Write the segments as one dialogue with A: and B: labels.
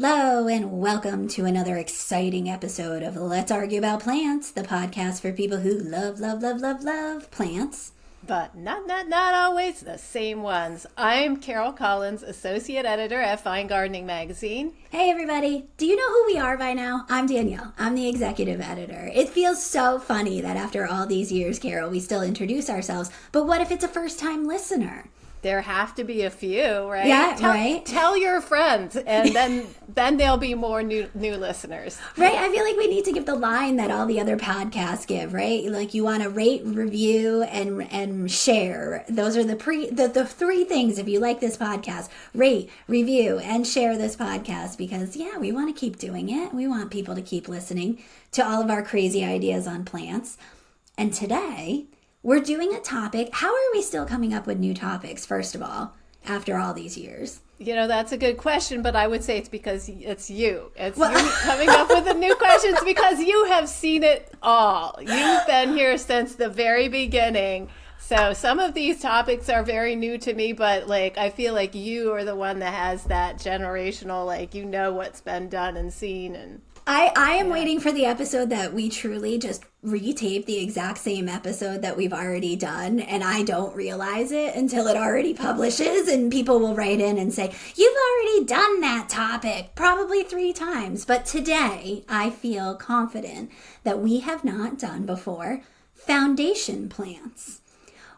A: Hello, and welcome to another exciting episode of Let's Argue About Plants, the podcast for people who love plants.
B: But not always the same ones. I'm Carol Collins, Associate Editor at Fine Gardening Magazine.
A: Hey everybody, do you know who we are by now? I'm Danielle. I'm the Executive Editor. It feels so funny that after all these years, Carol, we still introduce ourselves, but what if it's a first-time listener?
B: There have to be a few, right?
A: Yeah, right.
B: Tell your friends, and then there'll be more new listeners.
A: Right. I feel like we need to give the line that all the other podcasts give, right? Like you want to rate, review, and share. Those are the three things. If you like this podcast, rate, review, and share this podcast because we want to keep doing it. We want people to keep listening to all of our crazy ideas on plants. And today, we're doing a topic. How are we still coming up with new topics, first of all, after all these years?
B: You know, that's a good question, but I would say it's because it's you. It's you coming up with the new questions because you have seen it all. You've been here since the very beginning. So some of these topics are very new to me, but I feel like you are the one that has that generational, what's been done and seen. And
A: I am waiting for the episode that we truly just retape the exact same episode that we've already done, and I don't realize it until it already publishes, and people will write in and say, you've already done that topic probably 3 times. But today, I feel confident that we have not done before foundation plants,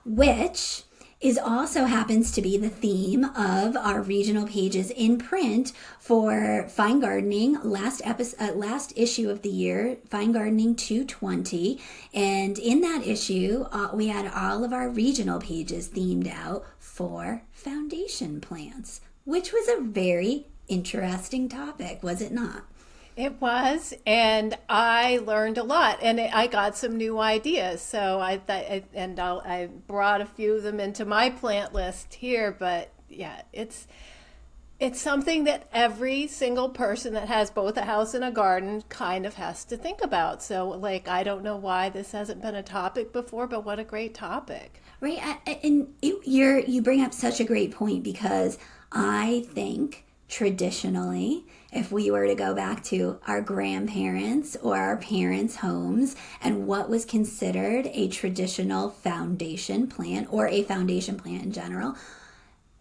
A: which is also happens to be the theme of our regional pages in print for Fine Gardening, last issue of the year, Fine Gardening 220. And in that issue, we had all of our regional pages themed out for foundation plants, which was a very interesting topic, was it not?
B: It was, and I learned a lot, and I got some new ideas. So I brought a few of them into my plant list here. But yeah, it's something that every single person that has both a house and a garden kind of has to think about. So I don't know why this hasn't been a topic before, but what a great topic!
A: Right, and you bring up such a great point because I think traditionally, if we were to go back to our grandparents or our parents' homes and what was considered a traditional foundation plant or a foundation plant in general,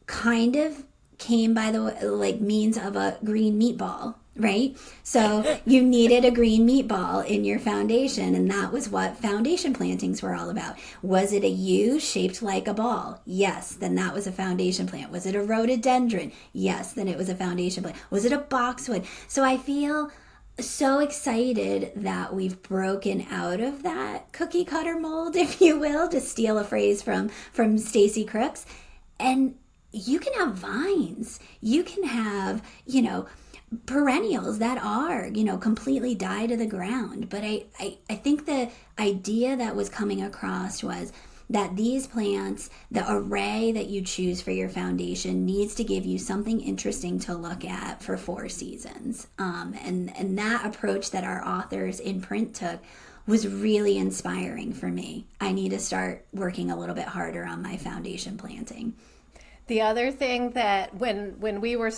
A: kind of came by the means of a green meatball, right? So you needed a green meatball in your foundation, and that was what foundation plantings were all about. Was it a U shaped like a ball? Yes, then that was a foundation plant. Was it a rhododendron? Yes, then it was a foundation plant. Was it a boxwood? So I feel so excited that we've broken out of that cookie cutter mold, if you will, to steal a phrase from Stacy Crooks. And you can have vines. You can have, perennials that are, completely die to the ground. But I think the idea that was coming across was that these plants, the array that you choose for your foundation needs to give you something interesting to look at for 4 seasons. And that approach that our authors in print took was really inspiring for me. I need to start working a little bit harder on my foundation planting.
B: The other thing that when we were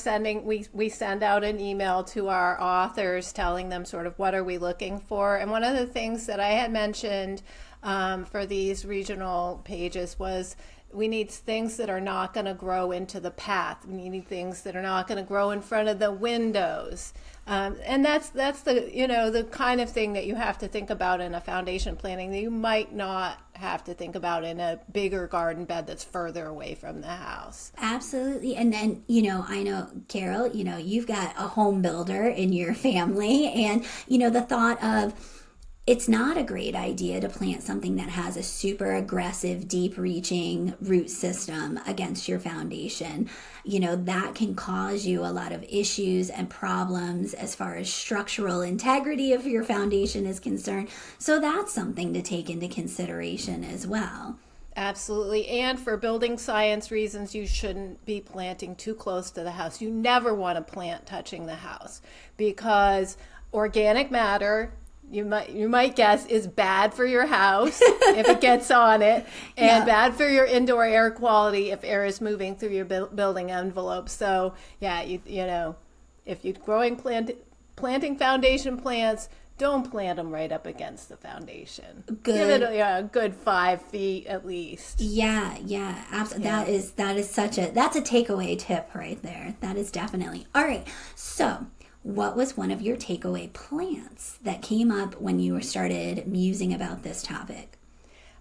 B: we send out an email to our authors telling them sort of what are we looking for. And one of the things that I had mentioned for these regional pages was we need things that are not going to grow into the path. We need things that are not going to grow in front of the windows. And that's the kind of thing that you have to think about in a foundation planting that you might not have to think about in a bigger garden bed that's further away from the house.
A: Absolutely. And then, I know, Carol, you've got a home builder in your family, and, the thought of it's not a great idea to plant something that has a super aggressive, deep-reaching root system against your foundation. That can cause you a lot of issues and problems as far as structural integrity of your foundation is concerned. So that's something to take into consideration as well.
B: Absolutely. And for building science reasons, you shouldn't be planting too close to the house. You never want to plant touching the house because organic matter, you might guess, is bad for your house if it gets on it, and bad for your indoor air quality if air is moving through your building envelope. So yeah, if you're planting foundation plants, don't plant them right up against the foundation.
A: Good.
B: Give it a good 5 feet at least.
A: Yeah, absolutely. That is that's a takeaway tip right there. That is definitely. All right. So, what was one of your takeaway plants that came up when you started musing about this topic?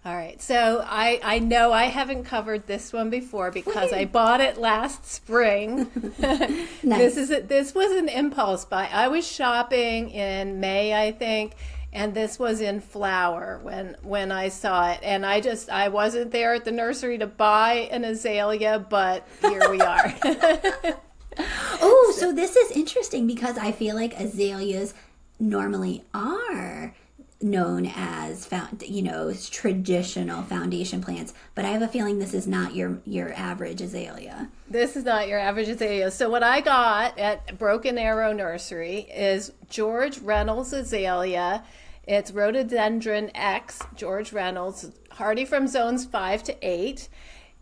B: All right, so I know I haven't covered this one before because I bought it last spring.
A: Nice.
B: This was an impulse buy. I was shopping in May, I think, and this was in flower when I saw it. And I wasn't there at the nursery to buy an azalea, but here we are.
A: Oh, so this is interesting because I feel like azaleas normally are known as traditional foundation plants, but I have a feeling this is not your average azalea.
B: This is not your average azalea. So what I got at Broken Arrow Nursery is George Reynolds azalea. It's Rhododendron X, George Reynolds, hardy from zones 5 to 8.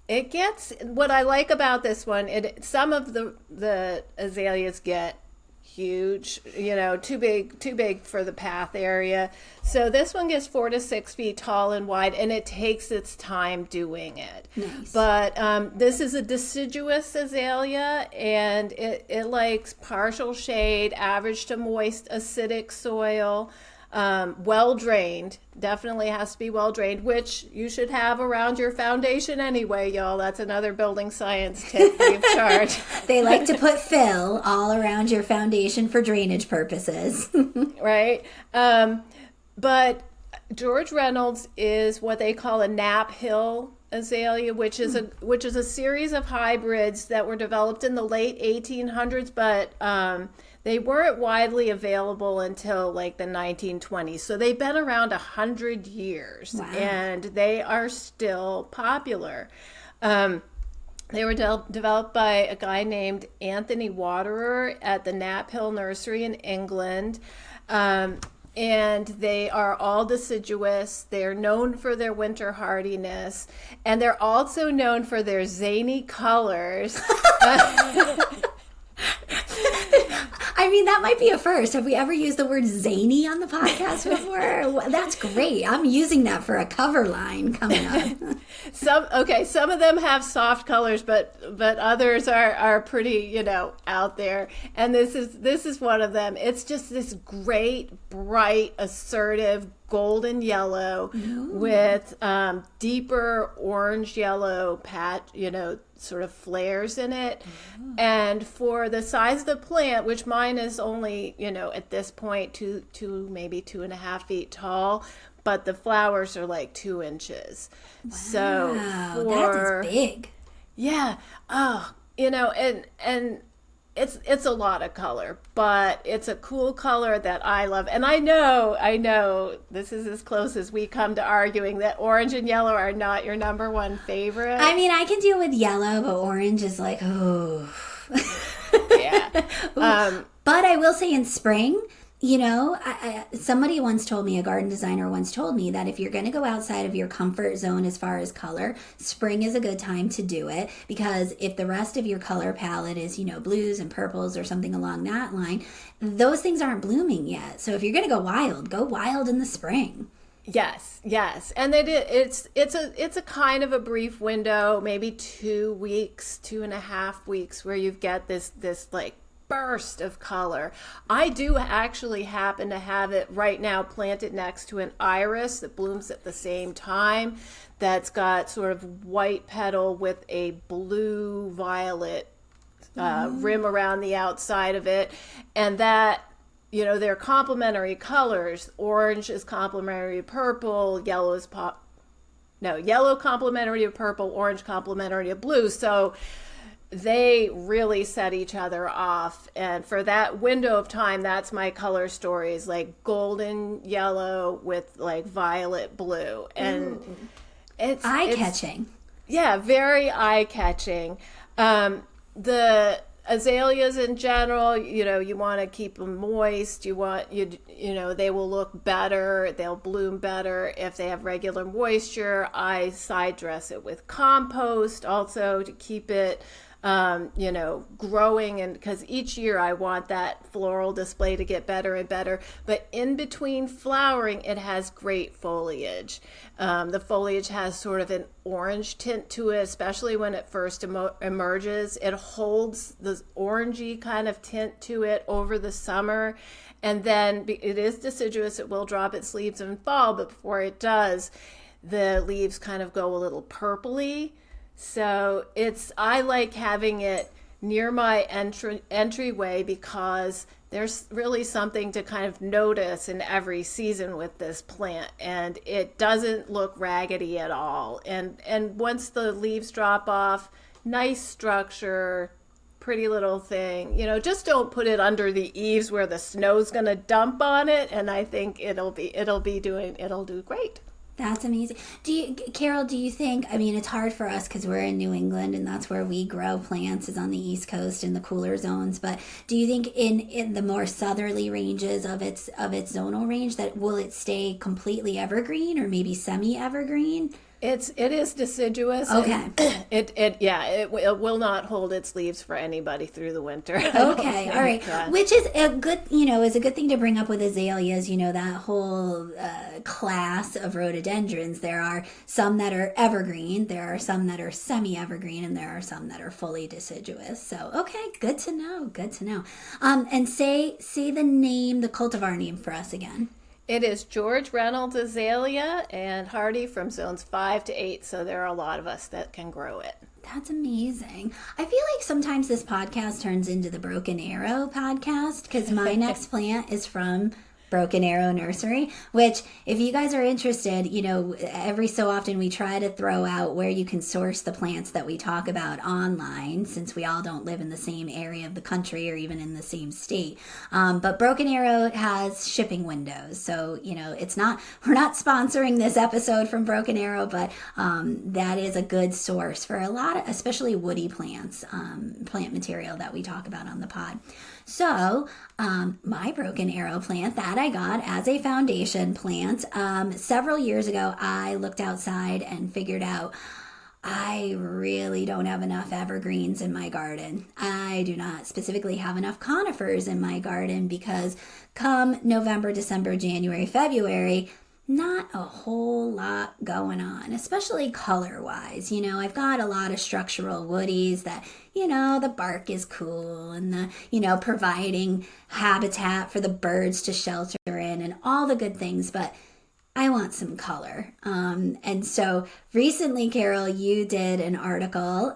B: It gets, what I like about this one, some of the azaleas get huge, too big for the path area. So this one gets 4 to 6 feet tall and wide, and it takes its time doing it.
A: Nice.
B: But this is a deciduous azalea, and it likes partial shade, average to moist, acidic soil. Well drained, definitely has to be well drained, which you should have around your foundation anyway, y'all. That's another building science tip free of charge.
A: They like to put fill all around your foundation for drainage purposes.
B: Right. But George Reynolds is what they call a Knapp Hill azalea, which is a series of hybrids that were developed in the late 1800s, but they weren't widely available until like the 1920s. So they've been around 100 years.
A: Wow.
B: And they are still popular. They were developed by a guy named Anthony Waterer at the Knapp Hill Nursery in England. And they are all deciduous. They're known for their winter hardiness. And they're also known for their zany colors.
A: I mean, that might be a first. Have we ever used the word zany on the podcast before? That's great. I'm using that for a cover line coming up.
B: Some of them have soft colors, but others are pretty, out there. And this is one of them. It's just this great, bright, assertive golden yellow. Ooh. With deeper orange yellow patch, sort of flares in it. Oh. And for the size of the plant, which mine is only, at this point, maybe 2.5 feet tall, but the flowers are like 2 inches.
A: Wow,
B: so
A: that is big.
B: Yeah. Oh, and it's a lot of color, but it's a cool color that I love. And I know this is as close as we come to arguing that orange and yellow are not your number one favorite.
A: I mean, I can deal with yellow, but orange is like, oh.
B: Yeah.
A: But I will say in spring, somebody once told me, a garden designer once told me that if you're going to go outside of your comfort zone as far as color, spring is a good time to do it, because if the rest of your color palette is, blues and purples or something along that line, those things aren't blooming yet. So if you're going to go wild in the spring.
B: Yes. And it's a kind of a brief window, maybe 2 weeks, 2.5 weeks, where you get this like burst of color. I do actually happen to have it right now planted next to an iris that blooms at the same time, that's got sort of white petal with a blue violet rim around the outside of it. And that, they're complementary colors. Orange is complementary to purple, yellow complementary to purple, orange complementary to blue. So they really set each other off. And for that window of time, that's my color stories, like golden yellow with like violet blue. And it's
A: eye-catching.
B: Yeah, very eye-catching. The azaleas in general, you want to keep them moist. They will look better. They'll bloom better if they have regular moisture. I side dress it with compost also to keep it growing, and because each year I want that floral display to get better and better. But in between flowering, it has great foliage. The foliage has sort of an orange tint to it, especially when it first emerges. It holds the orangey kind of tint to it over the summer. And then it is deciduous. It will drop its leaves in fall, but before it does, the leaves kind of go a little purpley. So I like having it near my entryway because there's really something to kind of notice in every season with this plant, and it doesn't look raggedy at all. And once the leaves drop off, nice structure, pretty little thing. Just don't put it under the eaves where the snow's going to dump on it, and I think it'll do great.
A: That's amazing. Carol, do you think, it's hard for us because we're in New England and that's where we grow plants, is on the East Coast in the cooler zones, but do you think in the more southerly ranges of its zonal range that will it stay completely evergreen or maybe semi-evergreen?
B: It is deciduous.
A: Okay.
B: It will not hold its leaves for anybody through the winter.
A: Okay, all right. Which is a good, is a good thing to bring up with azaleas. That whole class of rhododendrons. There are some that are evergreen. There are some that are semi-evergreen, and there are some that are fully deciduous. So, okay, good to know. Good to know. And say the cultivar name for us again.
B: It is George Reynolds Azalea and hardy from zones 5 to 8, so there are a lot of us that can grow it.
A: That's amazing. I feel like sometimes this podcast turns into the Broken Arrow podcast because my next plant is from Broken Arrow Nursery, which if you guys are interested, every so often we try to throw out where you can source the plants that we talk about online, since we all don't live in the same area of the country or even in the same state. But Broken Arrow has shipping windows. So, we're not sponsoring this episode from Broken Arrow, but that is a good source for a lot of, especially woody plants, plant material that we talk about on the pod. So, my Broken Arrow plant that I got as a foundation plant, several years ago, I looked outside and figured out I really don't have enough evergreens in my garden. I do not specifically have enough conifers in my garden because come November, December, January, February, not a whole lot going on, especially color-wise. I've got a lot of structural woodies that, the bark is cool and providing habitat for the birds to shelter in and all the good things, but I want some color. And so recently, Carol, you did an article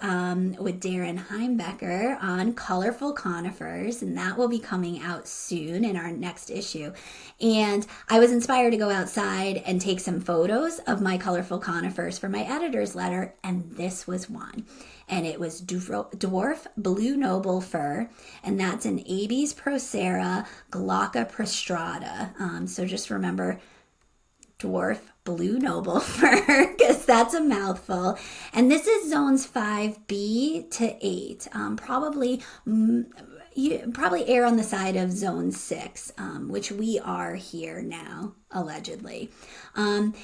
A: with Darren Heimbecker on colorful conifers, and that will be coming out soon in our next issue. And I was inspired to go outside and take some photos of my colorful conifers for my editor's letter, and this was one. And it was dwarf blue noble fir, and that's an Abies procera glauca prostrata. So just remember dwarf blue noble fir because that's a mouthful. And this is zones 5B to 8. You probably err on the side of zone 6, which we are here now, allegedly. And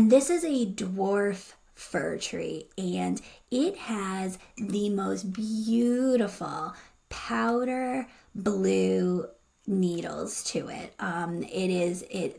A: this is a dwarf fir tree, and it has the most beautiful powder blue needles to it.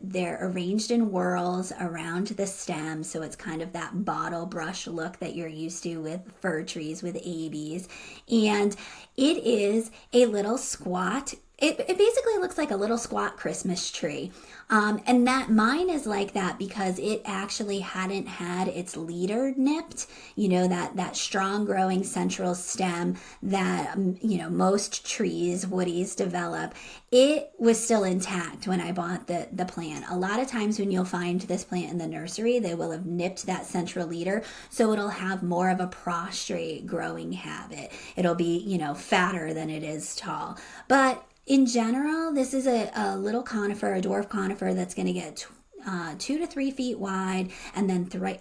A: They're arranged in whorls around the stem, so it's kind of that bottle brush look that you're used to with fir trees with Abies. And it is a little squat. It basically looks like a little squat Christmas tree. And that mine is like that because it actually hadn't had its leader nipped, that strong growing central stem that, most trees, woodies develop. It was still intact when I bought the plant. A lot of times when you'll find this plant in the nursery, they will have nipped that central leader, so it'll have more of a prostrate growing habit. It'll be, fatter than it is tall. But in general, this is a little conifer, a dwarf conifer that's going to get 2 to 3 feet wide, and then 2 to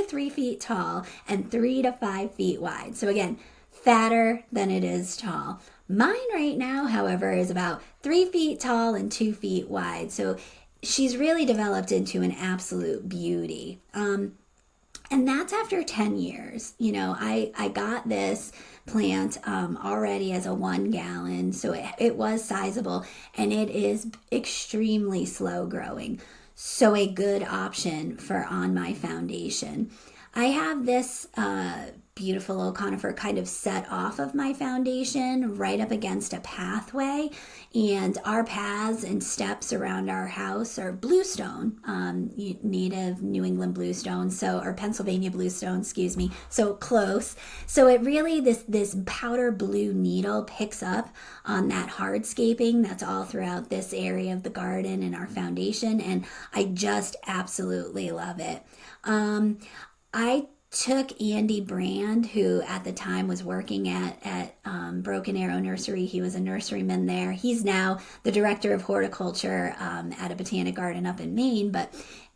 A: 3 feet tall and 3 to 5 feet wide. So again, fatter than it is tall. Mine right now, however, is about 3 feet tall and 2 feet wide. So she's really developed into an absolute beauty. And that's after 10 years. You know, I got this plant already as a 1 gallon, so it was sizable, and it is extremely slow growing. So a good option for on my foundation. I have this beautiful little conifer kind of set off of my foundation right up against a pathway, and our paths and steps around our house are bluestone, native New England bluestone, or Pennsylvania bluestone, excuse me, so close. So it really, this powder blue needle picks up on that hardscaping that's all throughout this area of the garden and our foundation, and I just absolutely love it. I took Andy Brand, who at the time was working at Broken Arrow Nursery. He was a nurseryman there. He's now the director of horticulture at a botanic garden up in Maine, but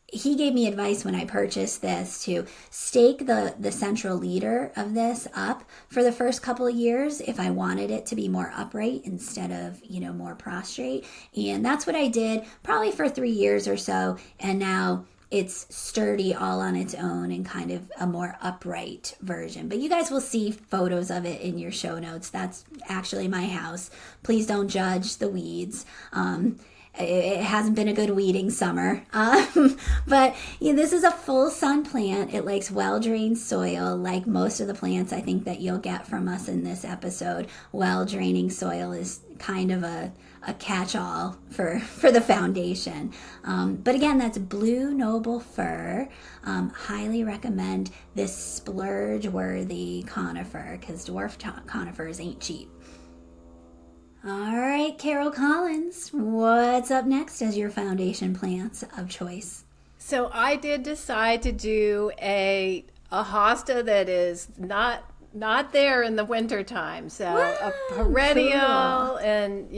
A: he gave me advice when I purchased this to stake the central leader of this up for the first couple of years if I wanted it to be more upright instead of, more prostrate. And that's what I did probably for 3 years or so. And now it's sturdy all on its own and kind of a more upright version. But you guys will see photos of it in your show notes. That's actually my house. Please don't judge the weeds. It hasn't been a good weeding summer. But this is a full sun plant. It likes well-drained soil, like most of the plants I think that you'll get from us in this episode. Well-draining soil is kind of a catch-all for the foundation. But again, that's Blue Noble Fir. Highly recommend this splurge-worthy conifer because dwarf conifers ain't cheap. All right, Carol Collins, what's up next as your foundation plants of choice?
B: So I did decide to do a hosta that is not there in the wintertime. So a perennial, cool. And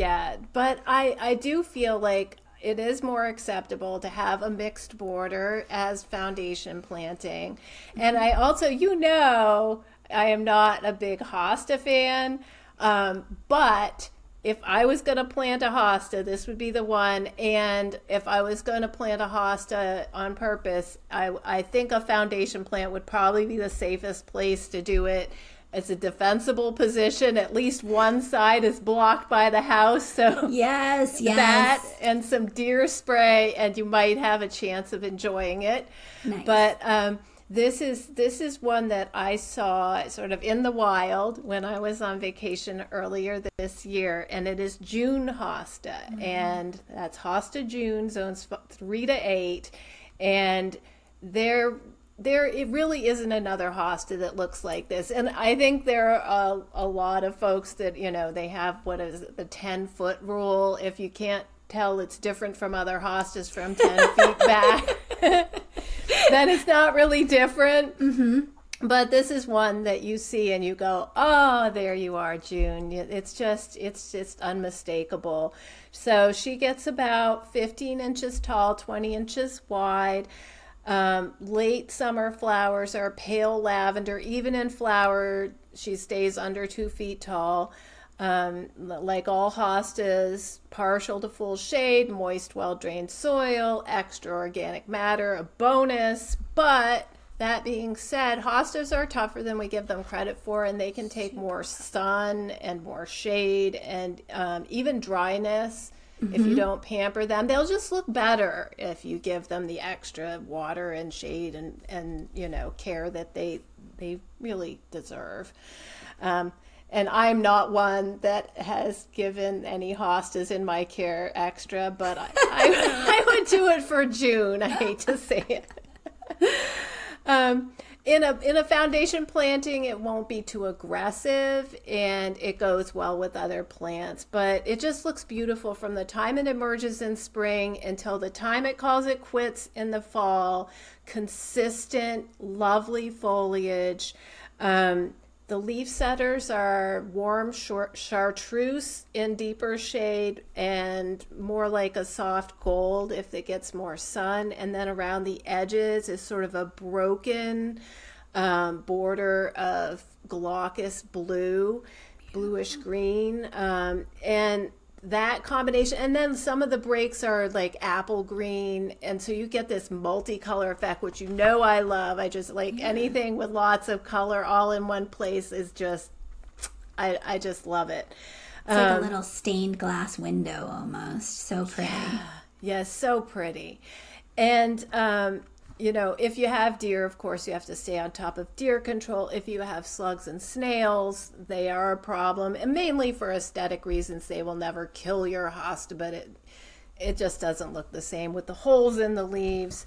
B: but I do feel like it is more acceptable to have a mixed border as foundation planting. Mm-hmm. And I also, I am not a big hosta fan, but if I was going to plant a hosta, this would be the one. And if I was going to plant a hosta on purpose, I think a foundation plant would probably be the safest place to do it. It's a defensible position. At least one side is blocked by the house. So
A: yes.
B: That and some deer spray, and you might have a chance of enjoying it.
A: Nice.
B: But this is one that I saw sort of in the wild when I was on vacation earlier this year, and it is June hosta, mm-hmm. and that's hosta June, zones 3 to 8, and there it really isn't another hosta that looks like this. And I think there are a lot of folks that they have the 10-foot rule. If you can't tell it's different from other hostas from 10 feet back, then it's not really different.
A: Mm-hmm.
B: But this is one that you see and you go, oh, there you are, June. It's just unmistakable. So she gets about 15 inches tall, 20 inches wide. Late summer flowers are pale lavender. Even in flower, she stays under 2 feet tall. Like all hostas, partial to full shade, moist, well-drained soil, extra organic matter, a bonus. But that being said, hostas are tougher than we give them credit for, and they can take more sun and more shade and even dryness. Mm-hmm. If you don't pamper them. They'll just look better if you give them the extra water and shade and care that they really deserve. And I'm not one that has given any hostas in my care extra, but I would do it for June. I hate to say it. In a foundation planting, it won't be too aggressive, and it goes well with other plants, but it just looks beautiful from the time it emerges in spring until the time it calls it quits in the fall. Consistent, lovely foliage. The leaf setters are warm chartreuse in deeper shade and more like a soft gold if it gets more sun. And then around the edges is sort of a broken border of glaucous blue, bluish green. And that combination, and then some of the breaks are like apple green, and so you get this multicolor effect, which I love. I just like anything with lots of color all in one place is just, I just love it.
A: It's like a little stained glass window almost. So pretty.
B: Yes, so pretty. And if you have deer, of course, you have to stay on top of deer control. If you have slugs and snails, they are a problem. And mainly for aesthetic reasons, they will never kill your hosta, but it just doesn't look the same with the holes in the leaves.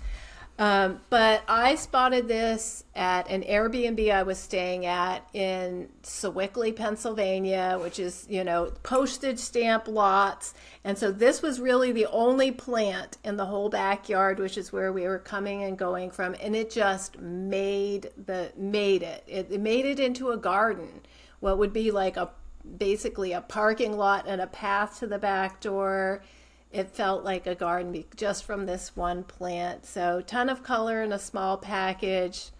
B: But I spotted this at an Airbnb I was staying at in Sewickley, Pennsylvania, which is, postage stamp lots. And so this was really the only plant in the whole backyard, which is where we were coming and going from. And it just made it. It made it into a garden. What would be like basically a parking lot and a path to the back door. It felt like a garden just from this one plant. So ton of color in a small package.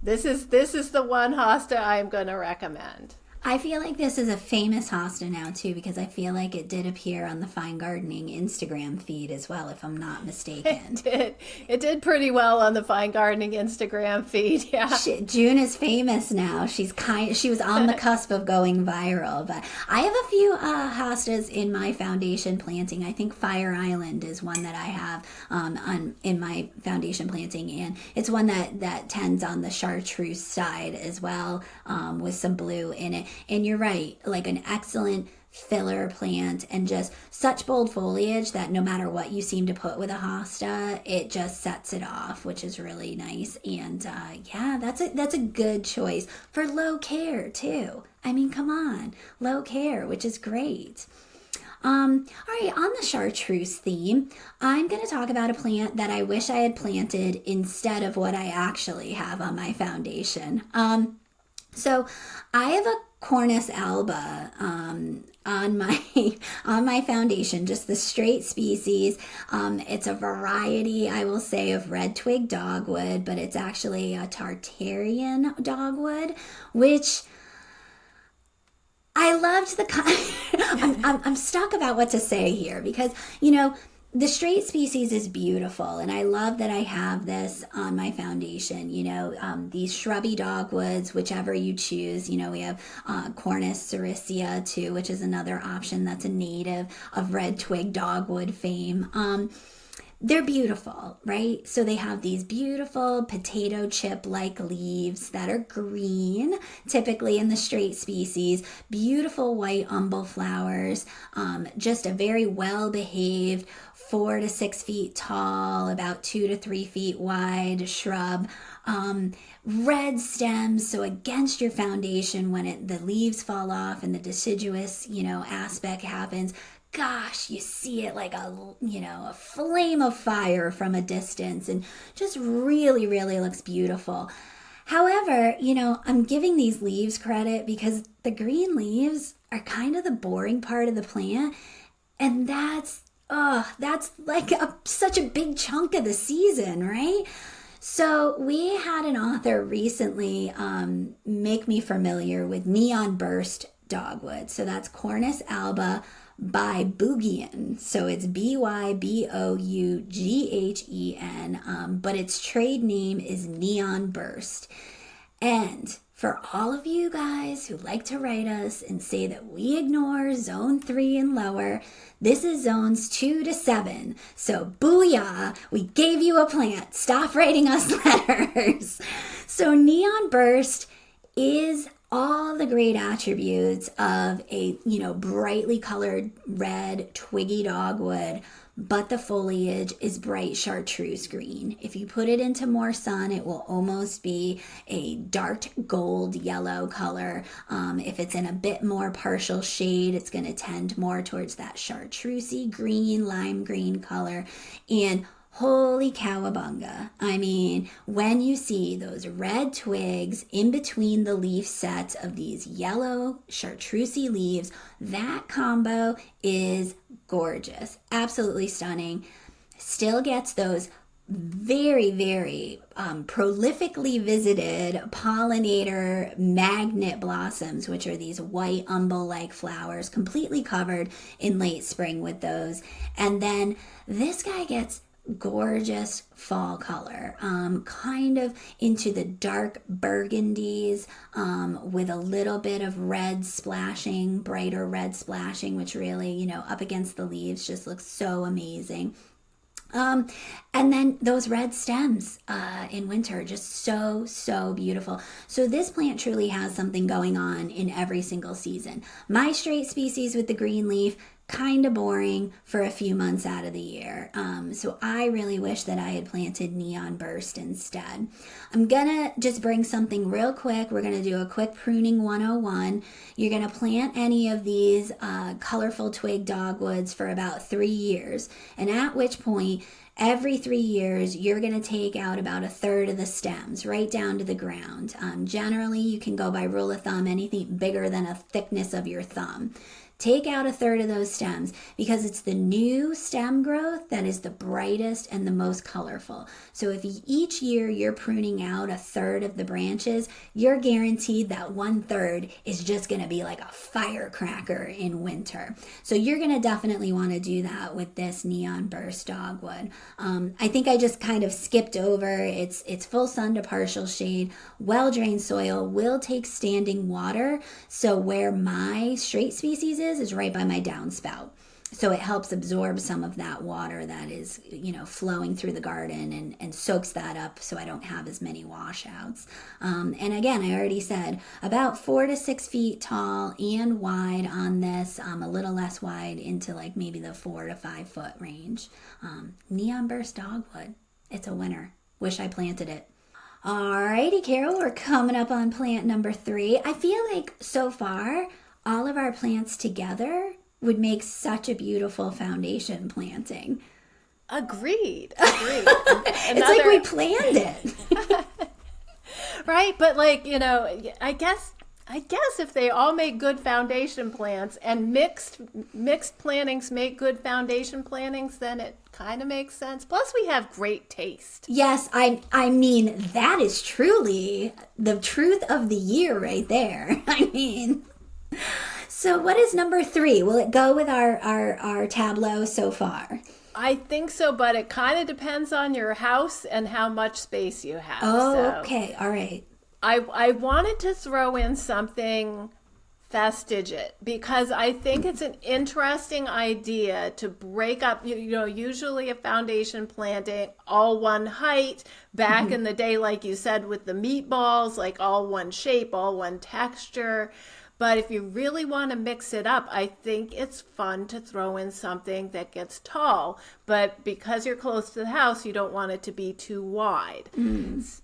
B: This is the one hosta I'm going to recommend.
A: I feel like this is a famous hosta now too, because I feel like it did appear on the Fine Gardening Instagram feed as well, if I'm not mistaken.
B: It did pretty well on the Fine Gardening Instagram feed. Yeah.
A: June is famous now. She was on the cusp of going viral. But I have a few hostas in my foundation planting. I think Fire Island is one that I have in my foundation planting, and it's one that tends on the chartreuse side as well, with some blue in it. And you're right, like an excellent filler plant, and just such bold foliage that no matter what you seem to put with a hosta, it just sets it off, which is really nice. And that's a good choice for low care too. I mean, come on, low care, which is great. All right, on the chartreuse theme, I'm going to talk about a plant that I wish I had planted instead of what I actually have on my foundation. So I have a Cornus alba on my foundation, just the straight species. It's a variety, I will say, of red twig dogwood, but it's actually a Tartarian dogwood, which I loved I'm stuck about what to say here, because the straight species is beautiful, and I love that I have this on my foundation. These shrubby dogwoods, whichever you choose. We have Cornus sericea too, which is another option that's a native of red twig dogwood fame. They're beautiful, right? So they have these beautiful potato chip-like leaves that are green, typically in the straight species, beautiful white umbel flowers, just a very well-behaved 4 to 6 feet tall, about 2 to 3 feet wide shrub, red stems. So against your foundation, when the leaves fall off and the deciduous, aspect happens, gosh, you see it like a flame of fire from a distance, and just really, really looks beautiful. However, I'm giving these leaves credit because the green leaves are kind of the boring part of the plant, and that's like such a big chunk of the season, right? So we had an author recently make me familiar with Neon Burst dogwood. So that's Cornus alba by Bouguien. So it's Byoughen, but its trade name is Neon Burst. And for all of you guys who like to write us and say that we ignore zone 3 and lower, this is zones 2 to 7. So booyah, we gave you a plant. Stop writing us letters. So Neon Burst is all the great attributes of a, brightly colored red twiggy dogwood, but the foliage is bright chartreuse green. If you put it into more sun, it will almost be a dark gold yellow color. If it's in a bit more partial shade, it's going to tend more towards that chartreusey green, lime green color. And holy cowabunga. I mean, when you see those red twigs in between the leaf sets of these yellow chartreusey leaves, that combo is gorgeous. Absolutely stunning. Still gets those very, very prolifically visited pollinator magnet blossoms, which are these white umbel-like flowers, completely covered in late spring with those. And then this guy gets gorgeous fall color, kind of into the dark burgundies, with a little bit of red splashing, brighter red splashing, which really, up against the leaves just looks so amazing. And then those red stems in winter, just so, so beautiful. So this plant truly has something going on in every single season. My straight species with the green leaf, kind of boring for a few months out of the year. So I really wish that I had planted Neon Burst instead. I'm gonna just bring something real quick. We're gonna do a quick pruning 101. You're gonna plant any of these colorful twig dogwoods for about 3 years, and at which point every 3 years, you're going to take out about a third of the stems right down to the ground. Generally, you can go by rule of thumb, anything bigger than a thickness of your thumb. Take out a third of those stems because it's the new stem growth that is the brightest and the most colorful. So if each year you're pruning out a third of the branches, you're guaranteed that 1/3 is just going to be like a firecracker in winter. So you're going to definitely want to do that with this Neon Burst dogwood. I think I just kind of skipped over. It's full sun to partial shade, well-drained soil, will take standing water. So where my straight species is right by my downspout. So it helps absorb some of that water that is, flowing through the garden and soaks that up so I don't have as many washouts. And again, I already said about 4 to 6 feet tall and wide on this, a little less wide into like maybe the 4 to 5 foot range. Neon Burst dogwood. It's a winner. Wish I planted it. Alrighty, Carol, we're coming up on plant number 3. I feel like so far, all of our plants together would make such a beautiful foundation planting.
B: Agreed.
A: It's like we planned it.
B: Right, but I guess if they all make good foundation plants and mixed plantings make good foundation plantings, then it kind of makes sense. Plus, we have great taste.
A: Yes, I mean, that is truly the truth of the year right there. So what is number 3? Will it go with our tableau so far?
B: I think so, but it kind of depends on your house and how much space you have.
A: Oh, okay. All right.
B: I wanted to throw in something fastigiate because I think it's an interesting idea to break up, usually a foundation planting all one height back in the day, like you said, with the meatballs, like all one shape, all one texture. But if you really want to mix it up, I think it's fun to throw in something that gets tall. But because you're close to the house, you don't want it to be too wide,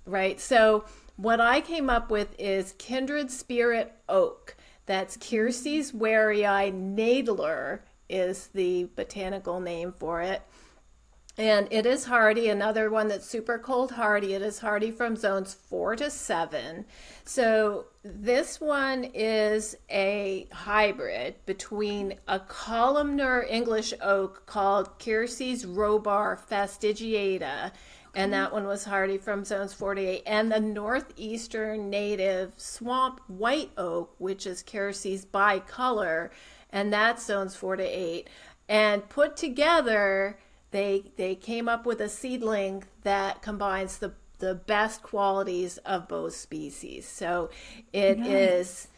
B: right? So what I came up with is Kindred Spirit Oak. That's Kiersey's Warei Nadler is the botanical name for it. And it is hardy, another one that's super cold hardy. It is hardy from zones 4 to 7. So this one is a hybrid between a columnar English oak called Kiersey's Robar fastigiata, and that one was hardy from zones 4 to 8, and the northeastern native swamp white oak, which is Kiersey's bicolor, and that's zones 4 to 8. And put together, they came up with a seedling that combines the best qualities of both species. So it is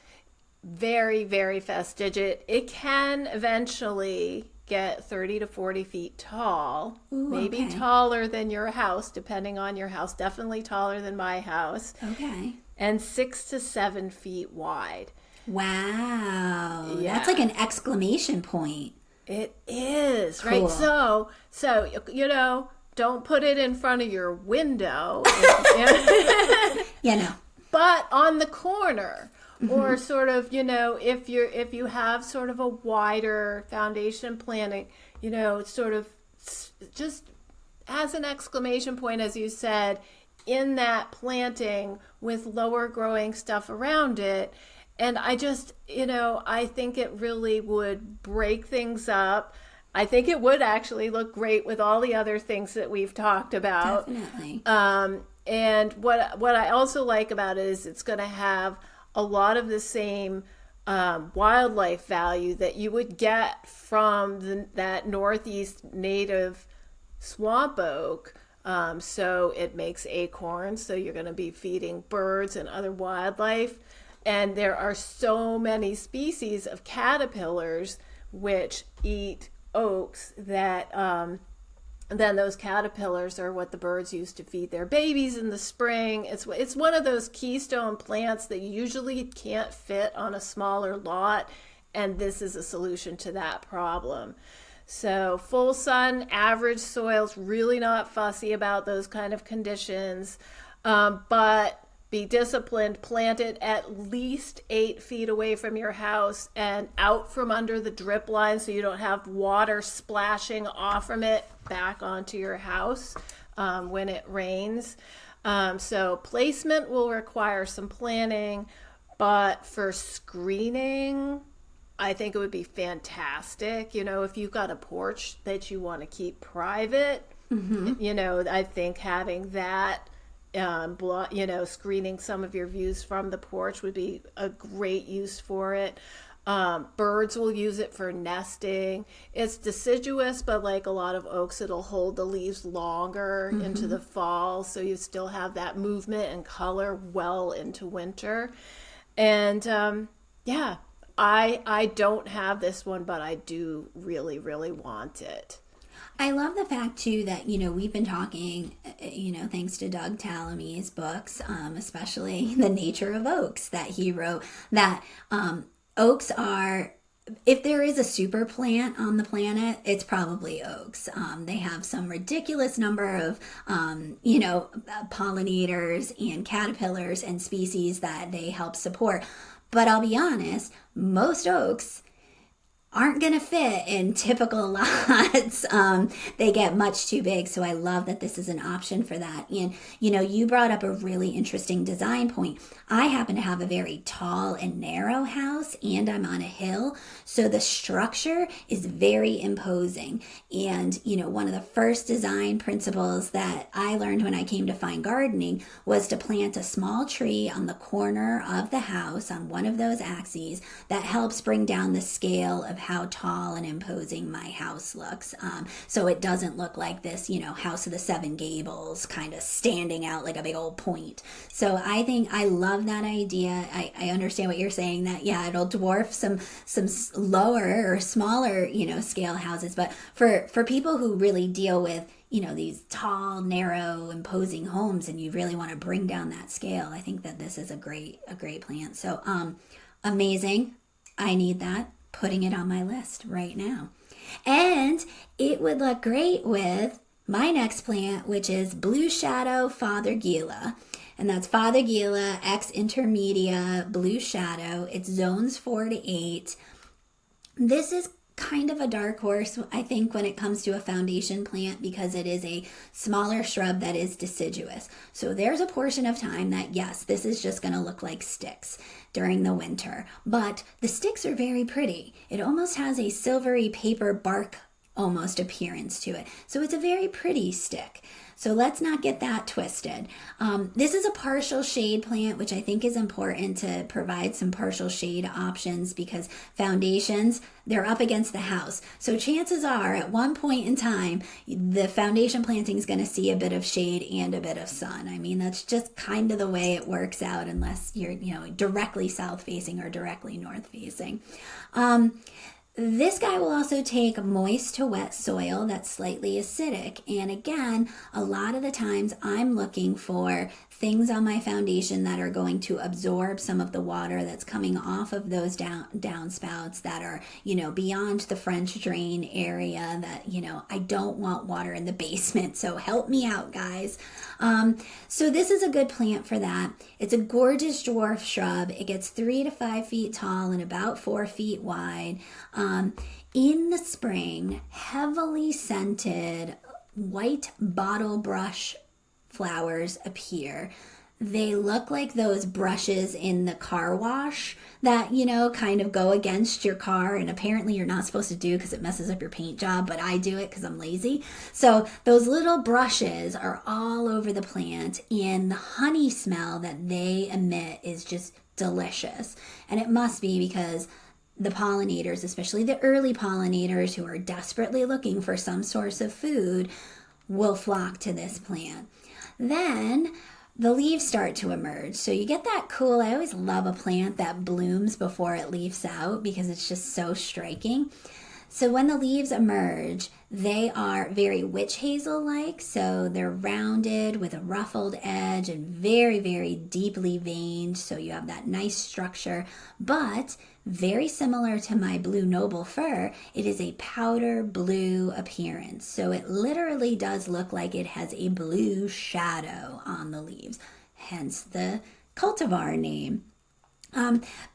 B: very, very fastigiate. It can eventually get 30 to 40 feet tall, maybe taller than your house, depending on your house, definitely taller than my house.
A: Okay.
B: And 6 to 7 feet wide.
A: Wow. Yeah. That's like an exclamation point.
B: It is,
A: cool.
B: Right? So, don't put it in front of your window. But on the corner, or sort of, if you have sort of a wider foundation planting, sort of just as an exclamation point, as you said, in that planting with lower growing stuff around it. And I just, I think it really would break things up. I think it would actually look great with all the other things that we've talked about.
A: Definitely.
B: And what I also like about it is it's going to have a lot of the same wildlife value that you would get from that Northeast native swamp oak. So it makes acorns, so you're going to be feeding birds and other wildlife. And there are so many species of caterpillars which eat oaks that then those caterpillars are what the birds use to feed their babies in the spring. It's one of those keystone plants that you usually can't fit on a smaller lot, and this is a solution to that problem. So full sun, average soils, really not fussy about those kind of conditions, but be disciplined. Plant it at least 8 feet away from your house and out from under the drip line so you don't have water splashing off from it back onto your house when it rains. So placement will require some planning, but for screening, I think it would be fantastic. If you've got a porch that you want to keep private, I think having that, screening some of your views from the porch would be a great use for it. Birds will use it for nesting. It's deciduous, but like a lot of oaks, it'll hold the leaves longer into the fall. So you still have that movement and color well into winter. And I don't have this one, but I do really, really want it.
A: I love the fact too that we've been talking, thanks to Doug Tallamy's books, especially The Nature of Oaks that he wrote, that oaks are, if there is a super plant on the planet, it's probably oaks. They have some ridiculous number of pollinators and caterpillars and species that they help support. But I'll be honest, most oaks aren't going to fit in typical lots. They get much too big. So I love that this is an option for that. And, you brought up a really interesting design point. I happen to have a very tall and narrow house and I'm on a hill. So the structure is very imposing. And, one of the first design principles that I learned when I came to fine gardening was to plant a small tree on the corner of the house on one of those axes that helps bring down the scale of how tall and imposing my house looks. So it doesn't look like this, House of the Seven Gables kind of standing out like a big old point. So I think I love that idea. I understand what you're saying that, it'll dwarf some lower or smaller, scale houses. But for people who really deal with, these tall, narrow, imposing homes and you really want to bring down that scale, I think that this is a great plant. So amazing. I need that. Putting it on my list right now. And it would look great with my next plant, which is Blue Shadow Fothergilla. And that's Fothergilla X Intermedia Blue Shadow. It's zones 4 to 8. This is kind of a dark horse, I think, when it comes to a foundation plant because it is a smaller shrub that is deciduous. So there's a portion of time that, yes, this is just going to look like sticks during the winter. But the sticks are very pretty. It almost has a silvery paper bark almost appearance to it. So it's a very pretty stick. So let's not get that twisted. This is a partial shade plant, which I think is important to provide some partial shade options because foundations, they're up against the house. So chances are at one point in time, the foundation planting is going to see a bit of shade and a bit of sun. I mean, that's just kind of the way it works out unless you're, directly south facing or directly north facing. This guy will also take moist to wet soil that's slightly acidic. And again, a lot of the times I'm looking for things on my foundation that are going to absorb some of the water that's coming off of those downspouts that are, beyond the French drain area that, I don't want water in the basement. So help me out, guys. So this is a good plant for that. It's a gorgeous dwarf shrub. It gets 3 to 5 feet tall and about 4 feet wide. In the spring, heavily scented white bottle brush flowers appear. they look like those brushes in the car wash that, kind of go against your car. And apparently you're not supposed to do because it messes up your paint job, but I do it because I'm lazy. So those little brushes are all over the plant, and the honey smell that they emit is just delicious. And it must be because the pollinators, especially the early pollinators who are desperately looking for some source of food, will flock to this plant. Then the leaves start to emerge. So you get that cool, I always love a plant that blooms before it leaves out because it's just so striking. So when the leaves emerge, they are very witch hazel-like. So they're rounded with a ruffled edge and very, very deeply veined. So you have that nice structure, but very similar to my blue noble fir, it is a powder blue appearance. So it literally does look like it has a blue shadow on the leaves, hence the cultivar name.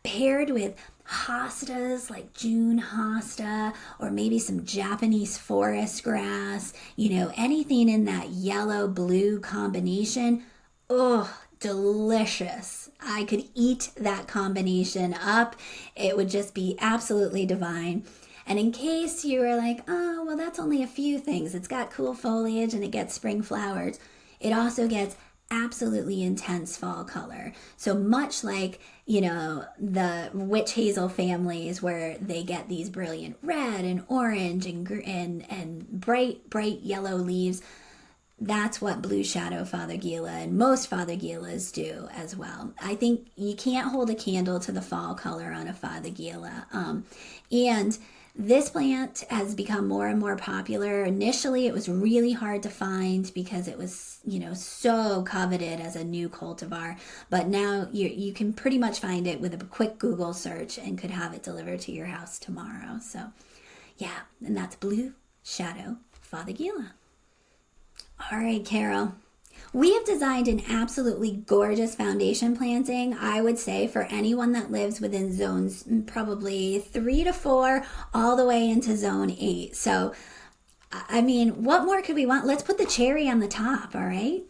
A: Paired with hostas like June hosta, or maybe some Japanese forest grass, anything in that yellow blue combination. Oh, delicious. I could eat that combination up. It would just be absolutely divine. And in case you were like, oh, well, that's only a few things. It's got cool foliage and it gets spring flowers. It also gets absolutely intense fall color. So much like, the witch hazel families where they get these brilliant red and orange and bright yellow leaves, that's what blue shadow Fothergilla and most Fothergillas do as well. I think you can't hold a candle to the fall color on a Fothergilla. And this plant has become more and more popular. Initially, it was really hard to find because it was, so coveted as a new cultivar. But now you can pretty much find it with a quick Google search and could have it delivered to your house tomorrow. So, yeah, and that's blue shadow Fothergilla. All right, Carol. We have designed an absolutely gorgeous foundation planting, I would say, for anyone that lives within zones probably 3 to 4 all the way into zone 8. So, I mean, what more could we want? Let's put the cherry on the top, all right?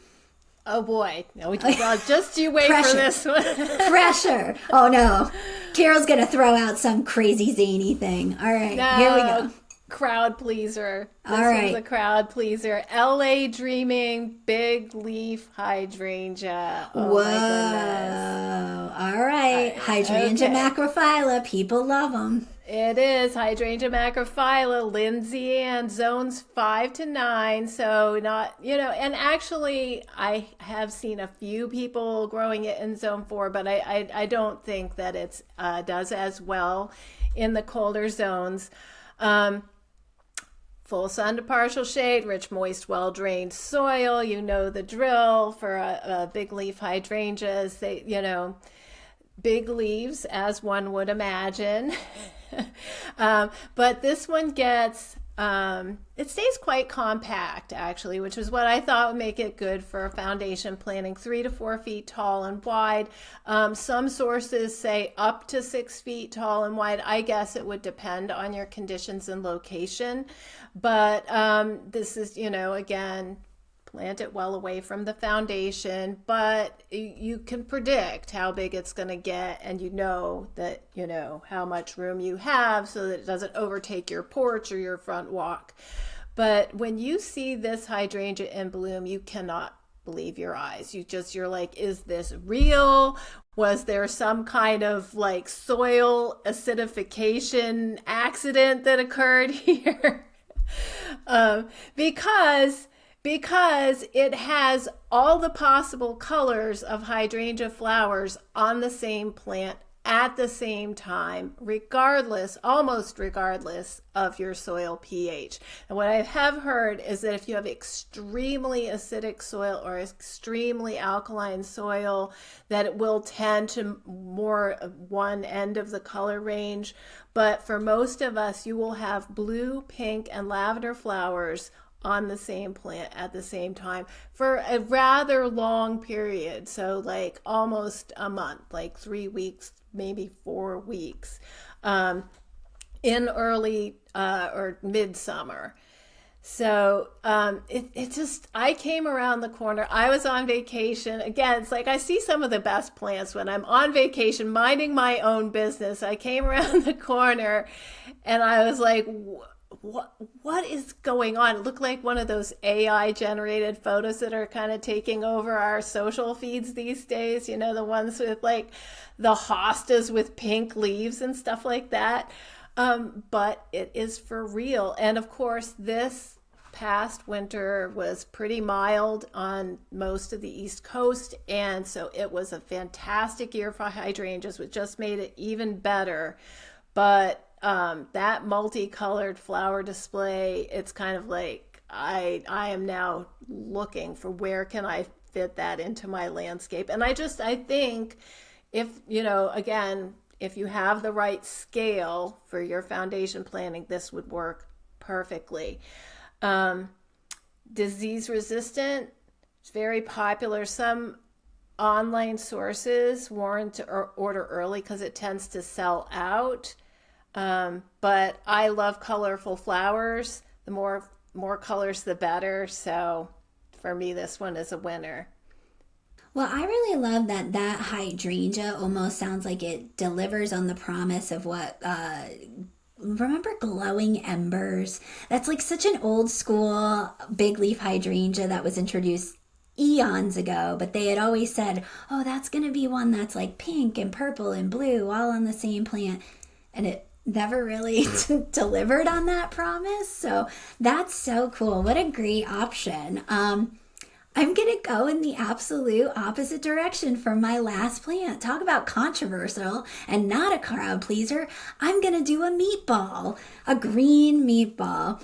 B: Oh boy. No, just you wait
A: Pressure.
B: for this one.
A: Pressure. Oh no. Carol's going to throw out some crazy zany thing. All right,
B: No.
A: here we go.
B: Crowd pleaser. This
A: All right.
B: one's a crowd pleaser. LA Dreaming Big Leaf Hydrangea. Oh
A: Whoa.
B: my goodness.
A: All right. Hydrangea macrophylla. People love them.
B: It is Hydrangea macrophylla, Lindsay Ann, zones 5 to 9. So not, and actually I have seen a few people growing it in zone 4, but I don't think that it's does as well in the colder zones. Full sun to partial shade, rich, moist, well-drained soil. You know the drill for a big leaf hydrangeas. They, big leaves, as one would imagine. But this one gets, it stays quite compact, actually, which is what I thought would make it good for foundation planting, 3 to 4 feet tall and wide. Some sources say up to 6 feet tall and wide. I guess it would depend on your conditions and location. But this is, again, plant it well away from the foundation, but you can predict how big it's going to get, and that how much room you have so that it doesn't overtake your porch or your front walk. But when you see this hydrangea in bloom, you cannot believe your eyes. You're like, is this real? Was there some kind of like soil acidification accident that occurred here? Because it has all the possible colors of hydrangea flowers on the same plant at the same time, almost regardless of your soil pH. And what I have heard is that if you have extremely acidic soil or extremely alkaline soil, that it will tend to more one end of the color range. But for most of us, you will have blue, pink, and lavender flowers on the same plant at the same time for a rather long period. So like almost a month, like 3 weeks, maybe 4 weeks, in early or midsummer. So it just, I came around the corner. I was on vacation. Again, it's like I see some of the best plants when I'm on vacation, minding my own business. I came around the corner and I was like, what is going on? It looked like one of those AI generated photos that are kind of taking over our social feeds these days. You know, the ones with like the hostas with pink leaves and stuff like that. But it is for real. And of course, this past winter was pretty mild on most of the East Coast. And so it was a fantastic year for hydrangeas, which just made it even better. But that multicolored flower display, it's kind of like I am now looking for where can I fit that into my landscape. And I think if, you know, again, if you have the right scale for your foundation planting, this would work perfectly. Disease resistant, it's very popular. Some online sources warn to order early because it tends to sell out. But I love colorful flowers. The more colors, the better. So for me, this one is a winner.
A: Well, I really love that hydrangea almost sounds like it delivers on the promise of what remember glowing embers? That's like such an old school big leaf hydrangea that was introduced eons ago, but they had always said, oh, that's going to be one that's like pink and purple and blue all on the same plant. And it never really delivered on that promise. So that's so cool. What a great option. I'm going to go in the absolute opposite direction from my last plant. Talk about controversial and not a crowd pleaser. I'm going to do a meatball, a green meatball.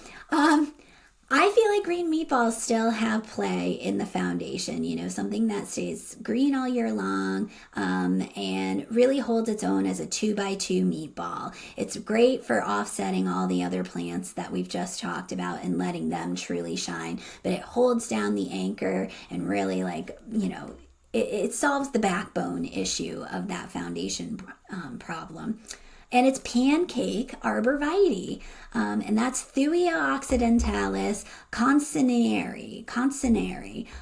A: I feel like green meatballs still have play in the foundation, you know, something that stays green all year long and really holds its own as a 2x2 meatball. It's great for offsetting all the other plants that we've just talked about and letting them truly shine, but it holds down the anchor and really it solves the backbone issue of that foundation problem. And it's pancake arborvitae, and that's Thuya occidentalis concineri,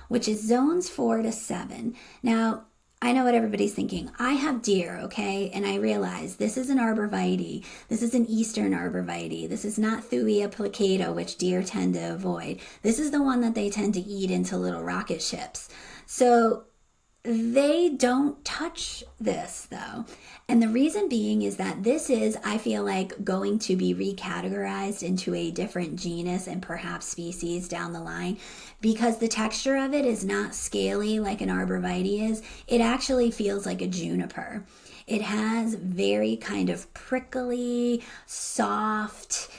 A: which is zones 4 to 7. Now, I know what everybody's thinking. I have deer, okay? And I realize this is an arborvitae. This is an eastern arborvitae. This is not Thuya plicata, which deer tend to avoid. This is the one that they tend to eat into little rocket ships. So they don't touch this though. And the reason being is that this is, I feel like, going to be recategorized into a different genus and perhaps species down the line because the texture of it is not scaly like an arborvitae is. It actually feels like a juniper. It has very kind of prickly, soft,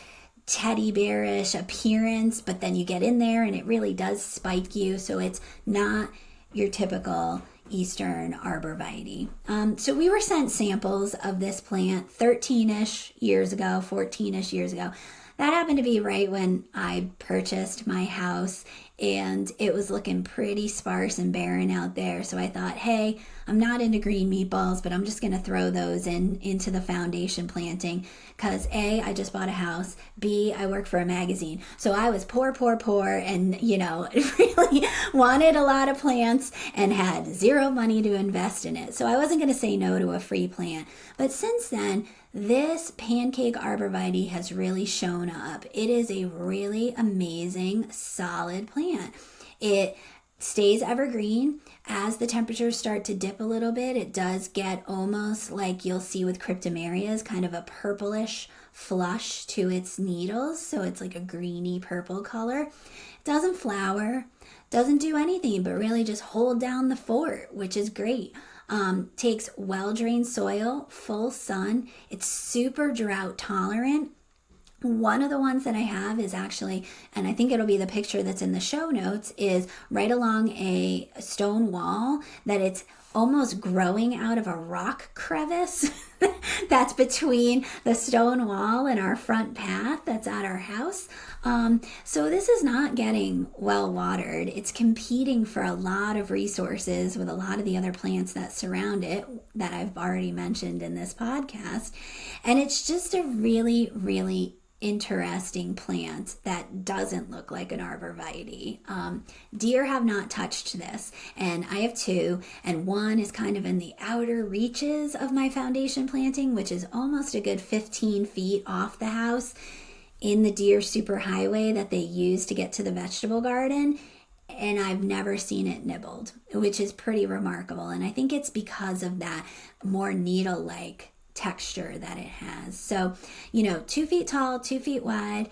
A: teddy bearish appearance, but then you get in there and it really does spike you. So it's not your typical Eastern arborvitae. So we were sent samples of this plant 13-ish years ago, 14-ish years ago. That happened to be right when I purchased my house and it was looking pretty sparse and barren out there. So I thought, hey, I'm not into green meatballs, but I'm just going to throw those into the foundation planting because A, I just bought a house. B, I work for a magazine. So I was poor and, really wanted a lot of plants and had zero money to invest in it. So I wasn't going to say no to a free plant. But since then, this pancake arborvitae has really shown up. It is a really amazing, solid plant. It stays evergreen. As the temperatures start to dip a little bit, it does get almost like you'll see with cryptomerias, kind of a purplish flush to its needles. So it's like a greeny purple color. It doesn't flower, doesn't do anything, but really just hold down the fort, which is great. Takes well-drained soil, full sun. It's super drought tolerant. One of the ones that I have is actually, and I think it'll be the picture that's in the show notes, is right along a stone wall that it's almost growing out of a rock crevice that's between the stone wall and our front path that's at our house. So this is not getting well watered. It's competing for a lot of resources with a lot of the other plants that surround it that I've already mentioned in this podcast. And it's just a really, really interesting plant that doesn't look like an arborvitae. Deer have not touched this, and I have two, and one is kind of in the outer reaches of my foundation planting, which is almost a good 15 feet off the house in the deer superhighway that they use to get to the vegetable garden. And I've never seen it nibbled, which is pretty remarkable. And I think it's because of that more needle-like texture that it has. So, 2 feet tall, 2 feet wide.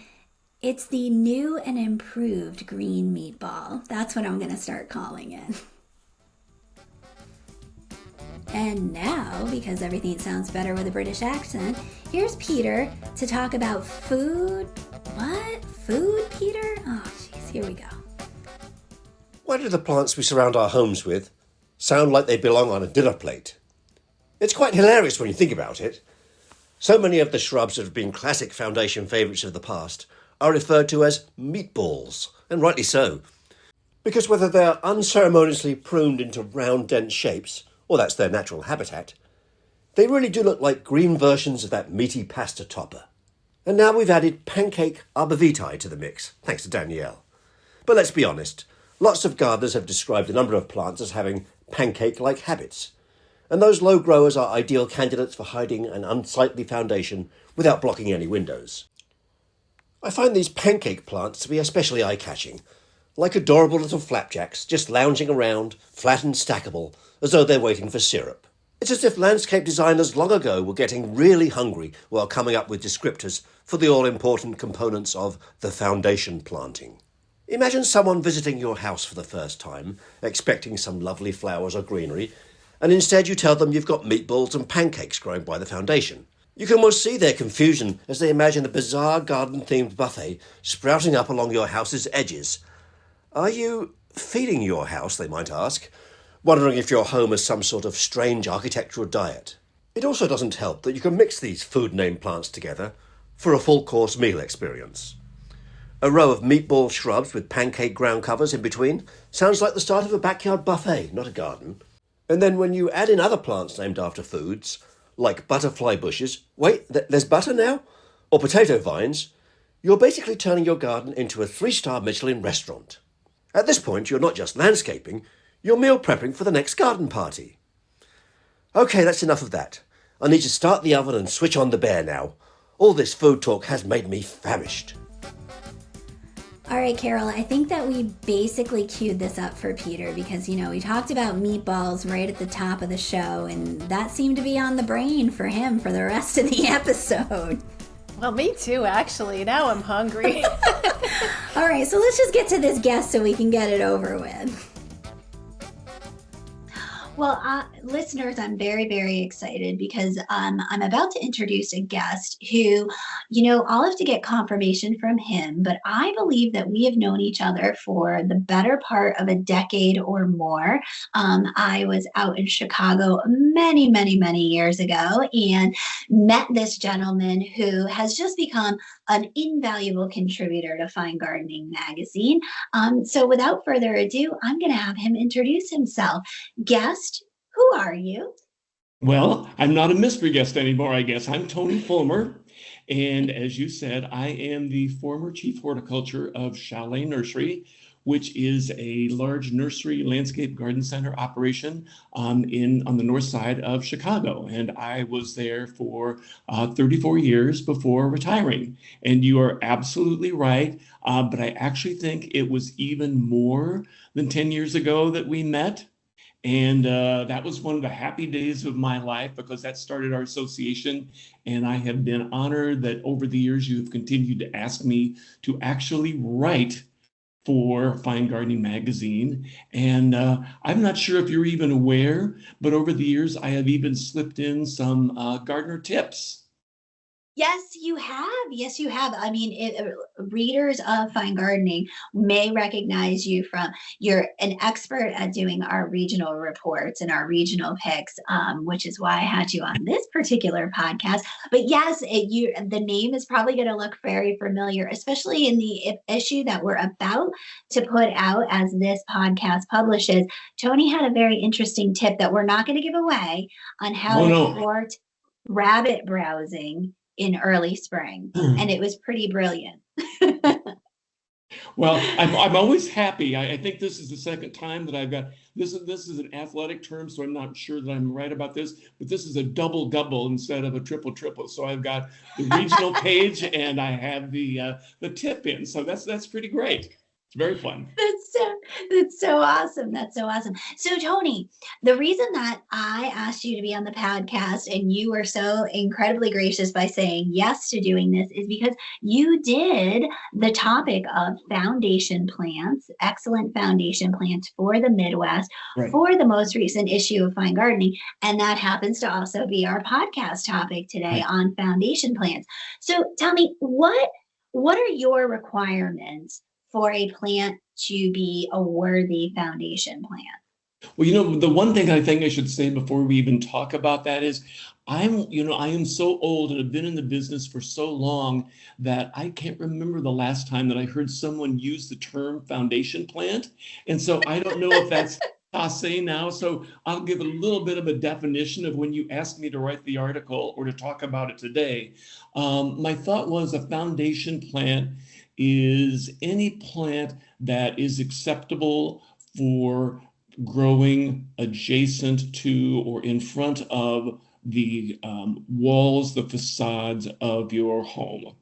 A: It's the new and improved green meatball. That's what I'm going to start calling it. And now, because everything sounds better with a British accent, here's Peter to talk about food. What? Food, Peter? Oh, jeez, here we go.
C: Why do the plants we surround our homes with sound like they belong on a dinner plate? It's quite hilarious when you think about it. So many of the shrubs that have been classic foundation favourites of the past are referred to as meatballs, and rightly so. Because whether they're unceremoniously pruned into round, dense shapes, or that's their natural habitat, they really do look like green versions of that meaty pasta topper. And now we've added pancake arborvitae to the mix, thanks to Danielle. But let's be honest, lots of gardeners have described a number of plants as having pancake-like habits, and those low growers are ideal candidates for hiding an unsightly foundation without blocking any windows. I find these pancake plants to be especially eye-catching, like adorable little flapjacks just lounging around, flat and stackable, as though they're waiting for syrup. It's as if landscape designers long ago were getting really hungry while coming up with descriptors for the all-important components of the foundation planting. Imagine someone visiting your house for the first time, expecting some lovely flowers or greenery, and instead you tell them you've got meatballs and pancakes growing by the foundation. You can almost see their confusion as they imagine a bizarre garden-themed buffet sprouting up along your house's edges. Are you feeding your house, they might ask, wondering if your home has some sort of strange architectural diet. It also doesn't help that you can mix these food name plants together for a full-course meal experience. A row of meatball shrubs with pancake ground covers in between sounds like the start of a backyard buffet, not a garden. And then when you add in other plants named after foods, like butterfly bushes, wait, there's butter now? Or potato vines, you're basically turning your garden into a 3-star Michelin restaurant. At this point, you're not just landscaping, you're meal prepping for the next garden party. Okay, that's enough of that. I need to start the oven and switch on the bear now. All this food talk has made me famished.
A: All right, Carol, I think that we basically queued this up for Peter because, we talked about meatballs right at the top of the show, and that seemed to be on the brain for him for the rest of the episode.
B: Well, me too, actually. Now I'm hungry.
A: All right, so let's just get to this guest so we can get it over with. Well, listeners, I'm very, very excited because I'm about to introduce a guest who, I'll have to get confirmation from him, but I believe that we have known each other for the better part of a decade or more. I was out in Chicago many, many, many years ago and met this gentleman who has just become an invaluable contributor to Fine Gardening magazine. So without further ado, I'm going to have him introduce himself. Guest, who are you?
D: Well, I'm not a mystery guest anymore, I guess. I'm Tony Fulmer. And as you said, I am the former chief horticulture of Chalet Nursery, which is a large nursery landscape garden center operation on the north side of Chicago. And I was there for 34 years before retiring. And you are absolutely right. But I actually think it was even more than 10 years ago that we met. And that was one of the happy days of my life because that started our association. And I have been honored that over the years you have continued to ask me to actually write for Fine Gardening magazine. And I'm not sure if you're even aware, but over the years I have even slipped in some gardener tips.
A: Yes, you have. Yes, you have. I mean, readers of Fine Gardening may recognize you from, you're an expert at doing our regional reports and our regional picks, which is why I had you on this particular podcast. But yes, the name is probably going to look very familiar, especially in the issue that we're about to put out as this podcast publishes. Tony had a very interesting tip that we're not going to give away on how to thwart rabbit browsing in early spring, and it was pretty brilliant.
D: Well, I'm always happy. I think this is the second time that I've got this. This is an athletic term, so I'm not sure that I'm right about this. But this is a double instead of a triple. So I've got the regional page and I have the tip in. So that's pretty great. It's very fun.
A: That's so awesome. That's so awesome. So Tony, the reason that I asked you to be on the podcast and you were so incredibly gracious by saying yes to doing this is because you did the topic of foundation plants, excellent foundation plants for the Midwest,
D: Right.
A: for the most recent issue of Fine Gardening. And that happens to also be our podcast topic today on foundation plants. So tell me, what are your requirements for a plant to be a worthy foundation plant?
D: Well, the one thing I think I should say before we even talk about that is I am so old and have been in the business for so long that I can't remember the last time that I heard someone use the term foundation plant. And so I don't know if that's passe now. So I'll give a little bit of a definition of when you asked me to write the article or to talk about it today. My thought was a foundation plant is any plant that is acceptable for growing adjacent to or in front of the walls, the facades of your home.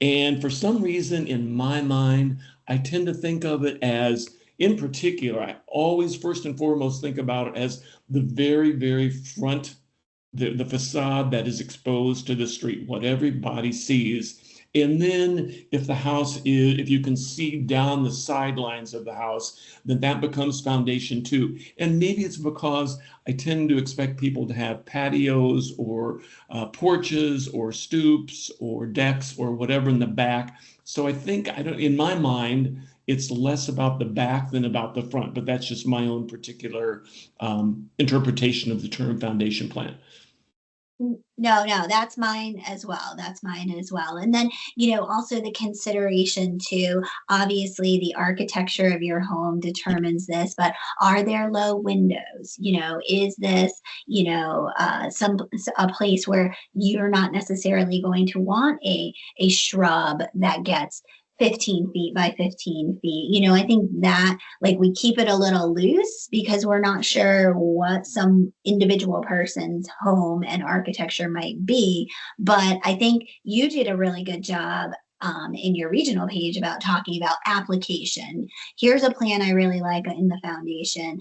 D: And for some reason, in my mind, I tend to think of it as, in particular, I always first and foremost think about it as the very, very front, the facade that is exposed to the street, what everybody sees. And then if you can see down the sidelines of the house, then that becomes foundation too. And maybe it's because I tend to expect people to have patios or porches or stoops or decks or whatever in the back. So I think, in my mind, it's less about the back than about the front, but that's just my own particular interpretation of the term foundation plant.
A: No, that's mine as well. That's mine as well. And then, also the consideration too, obviously the architecture of your home determines this, but are there low windows? Is this, a place where you're not necessarily going to want a shrub that gets 15 feet by 15 feet. I think that we keep it a little loose because we're not sure what some individual person's home and architecture might be. But I think you did a really good job in your regional page about talking about application. Here's a plan I really like in the foundation,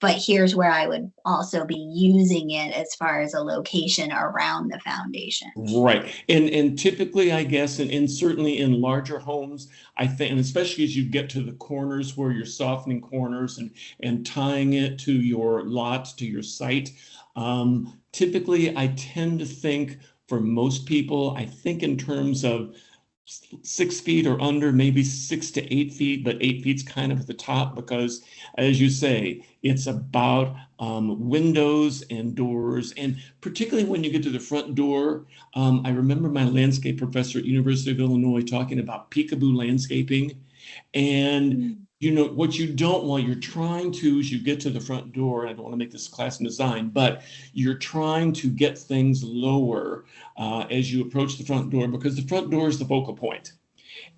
A: but here's where I would also be using it as far as a location around the foundation.
D: Right. And typically, I guess, and certainly in larger homes, I think, and especially as you get to the corners where you're softening corners and tying it to your lot, to your site, typically I tend to think for most people, I think in terms of 6 feet or under, maybe 6 to 8 feet, but 8 feet's kind of at the top because, as you say, it's about windows and doors. And particularly when you get to the front door, I remember my landscape professor at University of Illinois talking about peekaboo landscaping. And what you don't want, you're trying to, as you get to the front door, I don't want to make this class design, but you're trying to get things lower as you approach the front door, because the front door is the focal point.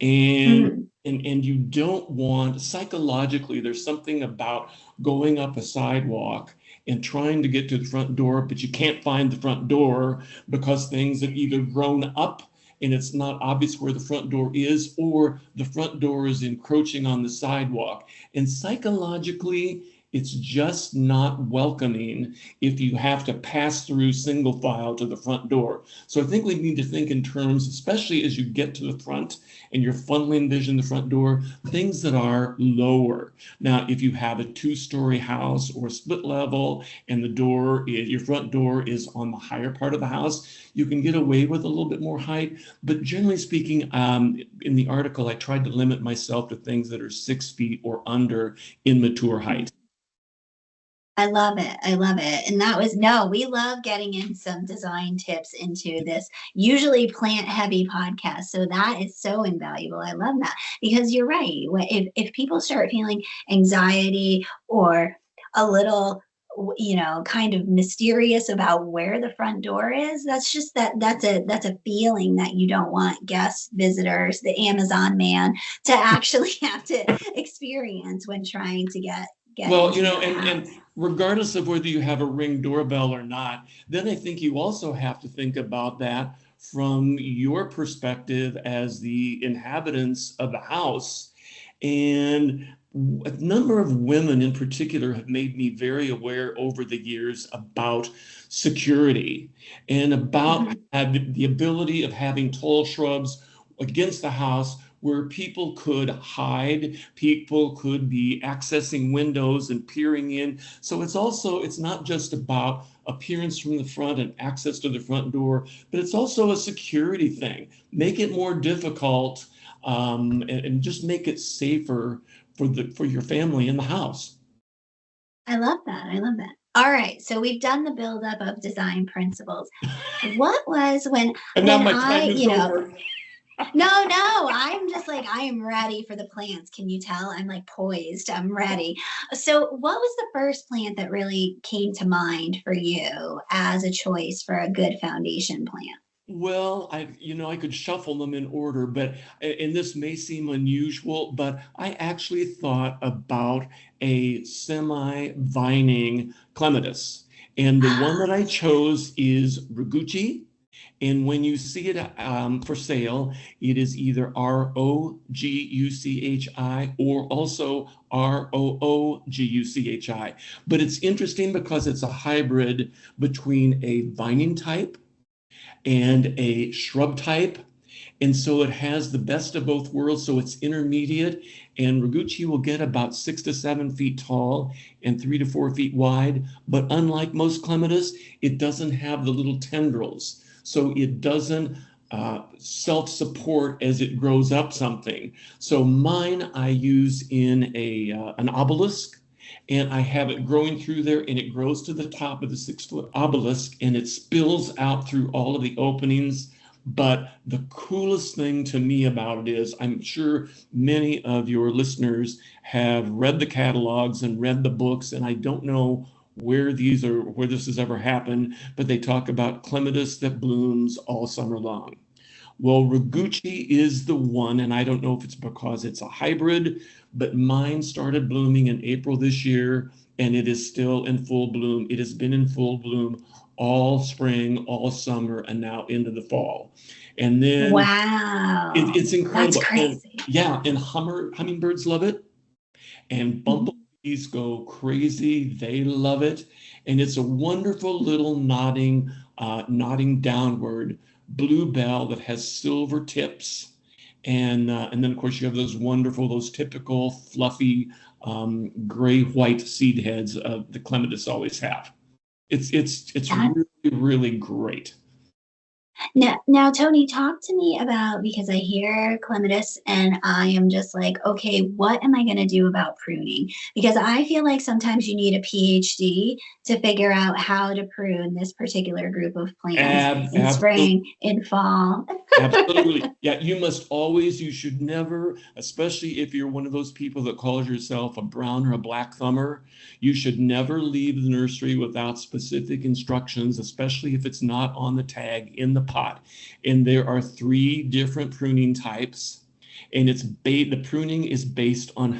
D: And you don't want, psychologically, there's something about going up a sidewalk and trying to get to the front door, but you can't find the front door because things have either grown up and it's not obvious where the front door is, or the front door is encroaching on the sidewalk. And psychologically, it's just not welcoming if you have to pass through single file to the front door. So I think we need to think in terms, especially as you get to the front and you're funneling vision the front door, things that are lower. Now, if you have a 2-story house or split level and your front door is on the higher part of the house, you can get away with a little bit more height. But generally speaking, in the article, I tried to limit myself to things that are 6 feet or under in mature height.
A: I love it. And we love getting in some design tips into this usually plant heavy podcast. So that is so invaluable. I love that, because you're right. If people start feeling anxiety or a little kind of mysterious about where the front door is. That's a feeling that you don't want guests, visitors, the Amazon man to actually have to experience when trying to get
D: Well,
A: into your
D: and
A: house.
D: regardless of whether you have a Ring doorbell or not, then I think you also have to think about that from your perspective as the inhabitants of the house. And a number of women in particular have made me very aware over the years about security and about
A: Mhm.
D: the ability of having tall shrubs against the house where people could hide, people could be accessing windows and peering in. So it's not just about appearance from the front and access to the front door, but it's also a security thing. Make it more difficult, and just make it safer for your family in the house.
A: I love that. I love that. All right, so we've done the buildup of design principles. What was
D: And now
A: when
D: my
A: I,
D: time is over.
A: no, I'm just like, I am ready for the plants. Can you tell? I'm like poised. I'm ready. So, what was the first plant that really came to mind for you as a choice for a good foundation plant?
D: Well, I could shuffle them in order, but and this may seem unusual, but I actually thought about a semi-vining clematis. And the one that I chose is Rigucci. And when you see it for sale, it is either Roguchi or also Rooguchi. But it's interesting because it's a hybrid between a vining type and a shrub type. And so it has the best of both worlds. So it's intermediate. And Rigucci will get about 6 to 7 feet tall and 3 to 4 feet wide. But unlike most clematis, it doesn't have the little tendrils. So it doesn't self-support as it grows up something. So mine I use in an obelisk, and I have it growing through there, and it grows to the top of the 6 foot obelisk, and it spills out through all of the openings. But the coolest thing to me about it is, I'm sure many of your listeners have read the catalogs and read the books, and I don't know where this has ever happened, but they talk about clematis that blooms all summer long. Well, Rigucci is the one, and I don't know if it's because it's a hybrid, but mine started blooming in April this year, and it is still in full bloom. It has been in full bloom all spring, all summer, and now into the fall. And then
A: Wow,
D: it's
A: that's
D: incredible. And
A: crazy.
D: yeah, and hummingbirds love it, and
A: Mhm.
D: bumblebees go crazy. They love it. And it's a wonderful little nodding downward bluebell that has silver tips. And then, of course, you have those typical fluffy gray-white seed heads the clematis always have. It's
A: That
D: really, really great.
A: now, Tony, talk to me about, because I hear clematis and I am just like, okay, what am I going to do about pruning? Because I feel like sometimes you need a PhD to figure out how to prune this particular group of plants in
D: Absolutely.
A: spring, in fall.
D: Absolutely. Yeah, you should never, especially if you're one of those people that calls yourself a brown or a black thumber, you should never leave the nursery without specific instructions, especially if it's not on the tag in the pot. And there are 3 different pruning types. And the pruning is based on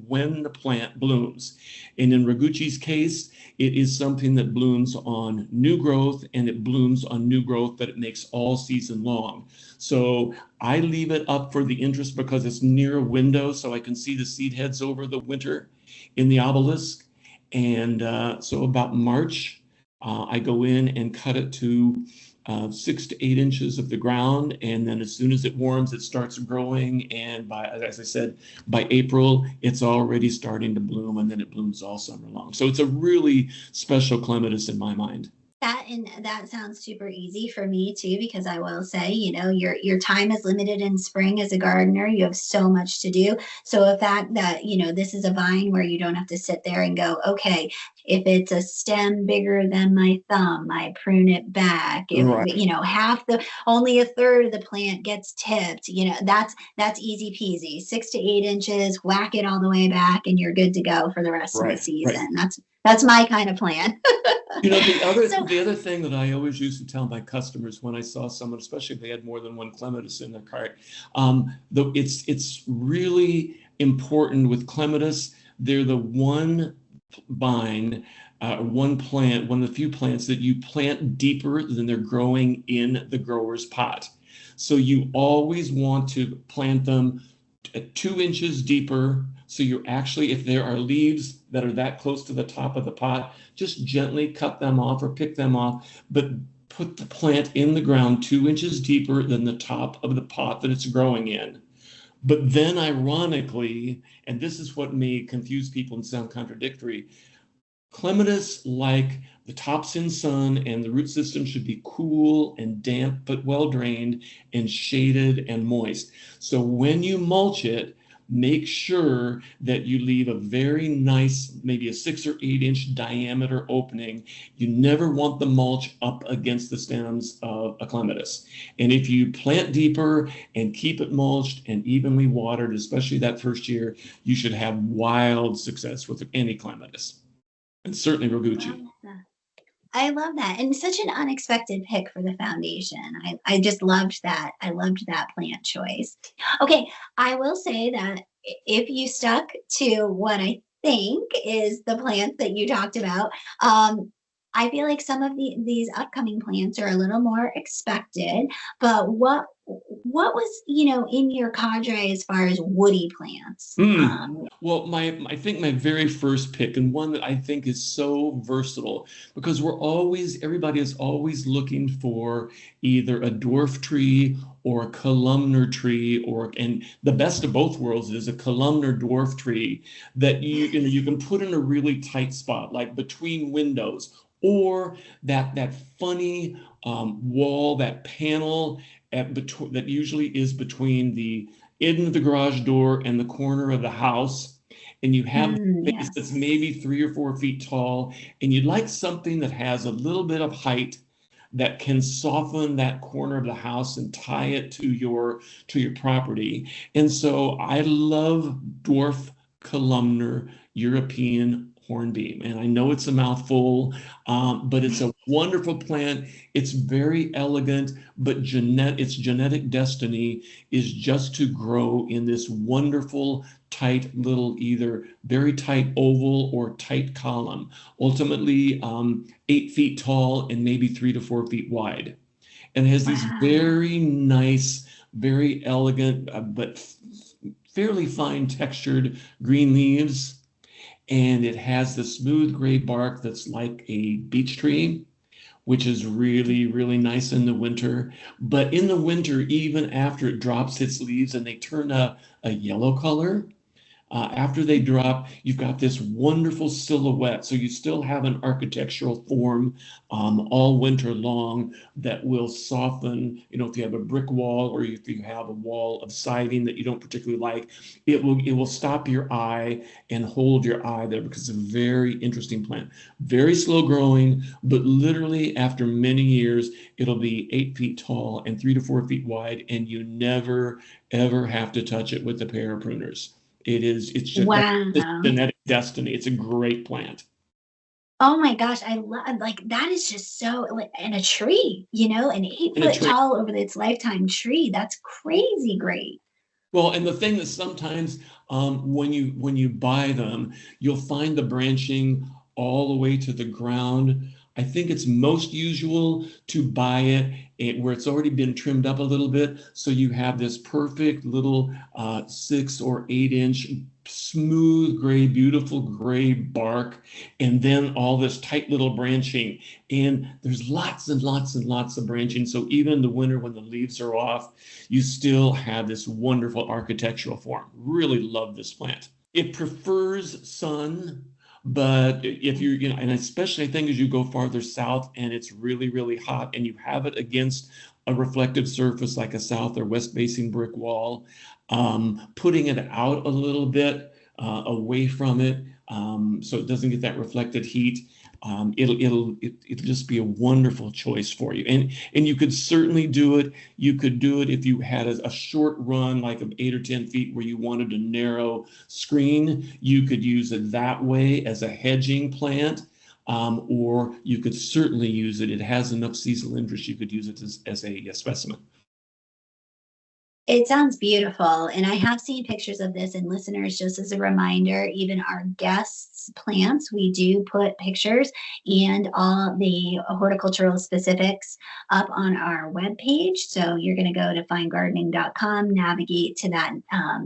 D: when the plant blooms. And in Rigucci's case, it is something that blooms on new growth, and it blooms on new growth that it makes all season long. So I leave it up for the interest because it's near a window, so I can see the seed heads over the winter in the obelisk. And so about March, I go in and cut it to 6 to 8 inches of the ground, and then as soon as it warms, it starts growing. And as I said, by April, it's already starting to bloom, and then it blooms all summer long. So it's a really special clematis in my mind.
A: That sounds super easy for me too, because I will say, your time is limited in spring as a gardener. You have so much to do. So the fact that, this is a vine where you don't have to sit there and go, okay, if it's a stem bigger than my thumb, I prune it back. If,
D: Right,
A: only a third of the plant gets tipped, that's easy peasy. 6 to 8 inches, whack it all the way back, and you're good to go for the rest of the
D: right, right.
A: season. That's That's my kind of plan.
D: The other thing that I always used to tell my customers when I saw someone, especially if they had more than one clematis in their cart, it's really important with clematis. They're the one vine, one plant, one of the few plants that you plant deeper than they're growing in the grower's pot. So you always want to plant them 2 inches deeper. So you actually, if there are leaves that are that close to the top of the pot, just gently cut them off or pick them off, but put the plant in the ground 2 inches deeper than the top of the pot that it's growing in. But then ironically, and this is what may confuse people and sound contradictory, clematis, like the top's in sun and the root system should be cool and damp, but well drained and shaded and moist. So when you mulch it, make sure that you leave a very nice, maybe a 6 or 8 inch diameter opening. You never want the mulch up against the stems of a clematis. And if you plant deeper and keep it mulched and evenly watered, especially that first year, you should have wild success with any clematis. And certainly Roguchi.
A: I love that. And such an unexpected pick for the foundation. I just loved that. I loved that plant choice. Okay, I will say that if you stuck to what I think is the plant that you talked about, I feel like some of these upcoming plants are a little more expected, but what was, in your cadre as far as woody plants?
D: Well, I think my very first pick, and one that I think is so versatile, because everybody is always looking for either a dwarf tree or a columnar tree, and the best of both worlds is a columnar dwarf tree that you can put in a really tight spot, like between windows, or that funny wall, that panel that usually is between the end of the garage door and the corner of the house, and you have space that's maybe 3 or 4 feet tall, and you'd like something that has a little bit of height that can soften that corner of the house and tie it to your property. And so I love dwarf columnar European hornbeam. And I know it's a mouthful, but it's a wonderful plant. It's very elegant, but its genetic destiny is just to grow in this wonderful, tight little, either very tight oval or tight column, ultimately 8 feet tall and maybe 3 to 4 feet wide. And it has these very nice, very elegant, but fairly fine textured green leaves. And it has the smooth gray bark that's like a beech tree, which is really, really nice in the winter. But in the winter, even after it drops its leaves and they turn a yellow color, after they drop, you've got this wonderful silhouette. So you still have an architectural form all winter long that will soften, if you have a brick wall or if you have a wall of siding that you don't particularly like, it will stop your eye and hold your eye there, because it's a very interesting plant. Very slow growing, but literally after many years, it'll be 8 feet tall and 3 to 4 feet wide, and you never, ever have to touch it with a pair of pruners. It's just genetic destiny. It's a great plant.
A: Oh my gosh, I love, like, that is just so, and a tree, an 8 foot tall over its lifetime tree. That's crazy great.
D: Well, and the thing that sometimes when you buy them, you'll find the branching all the way to the ground. I think it's most usual to buy it where it's already been trimmed up a little bit, so you have this perfect little 6 or 8 inch smooth gray, beautiful gray bark, and then all this tight little branching. And there's lots and lots and lots of branching. So even in the winter when the leaves are off, you still have this wonderful architectural form. Really love this plant. It prefers sun. But if and especially I think as you go farther south and it's really, really hot and you have it against a reflective surface like a south or west facing brick wall, putting it out a little bit away from it so it doesn't get that reflected heat it'll just be a wonderful choice for you. And you could certainly do it. You could do it if you had a short run, like of 8 or 10 feet, where you wanted a narrow screen. You could use it that way as a hedging plant. Or you could certainly use it. It has enough seasonal interest. You could use it as a specimen.
A: It sounds beautiful. And I have seen pictures of this. And listeners, just as a reminder, even our guests' plants, we do put pictures and all the horticultural specifics up on our webpage. So you're going to go to finegardening.com, navigate to that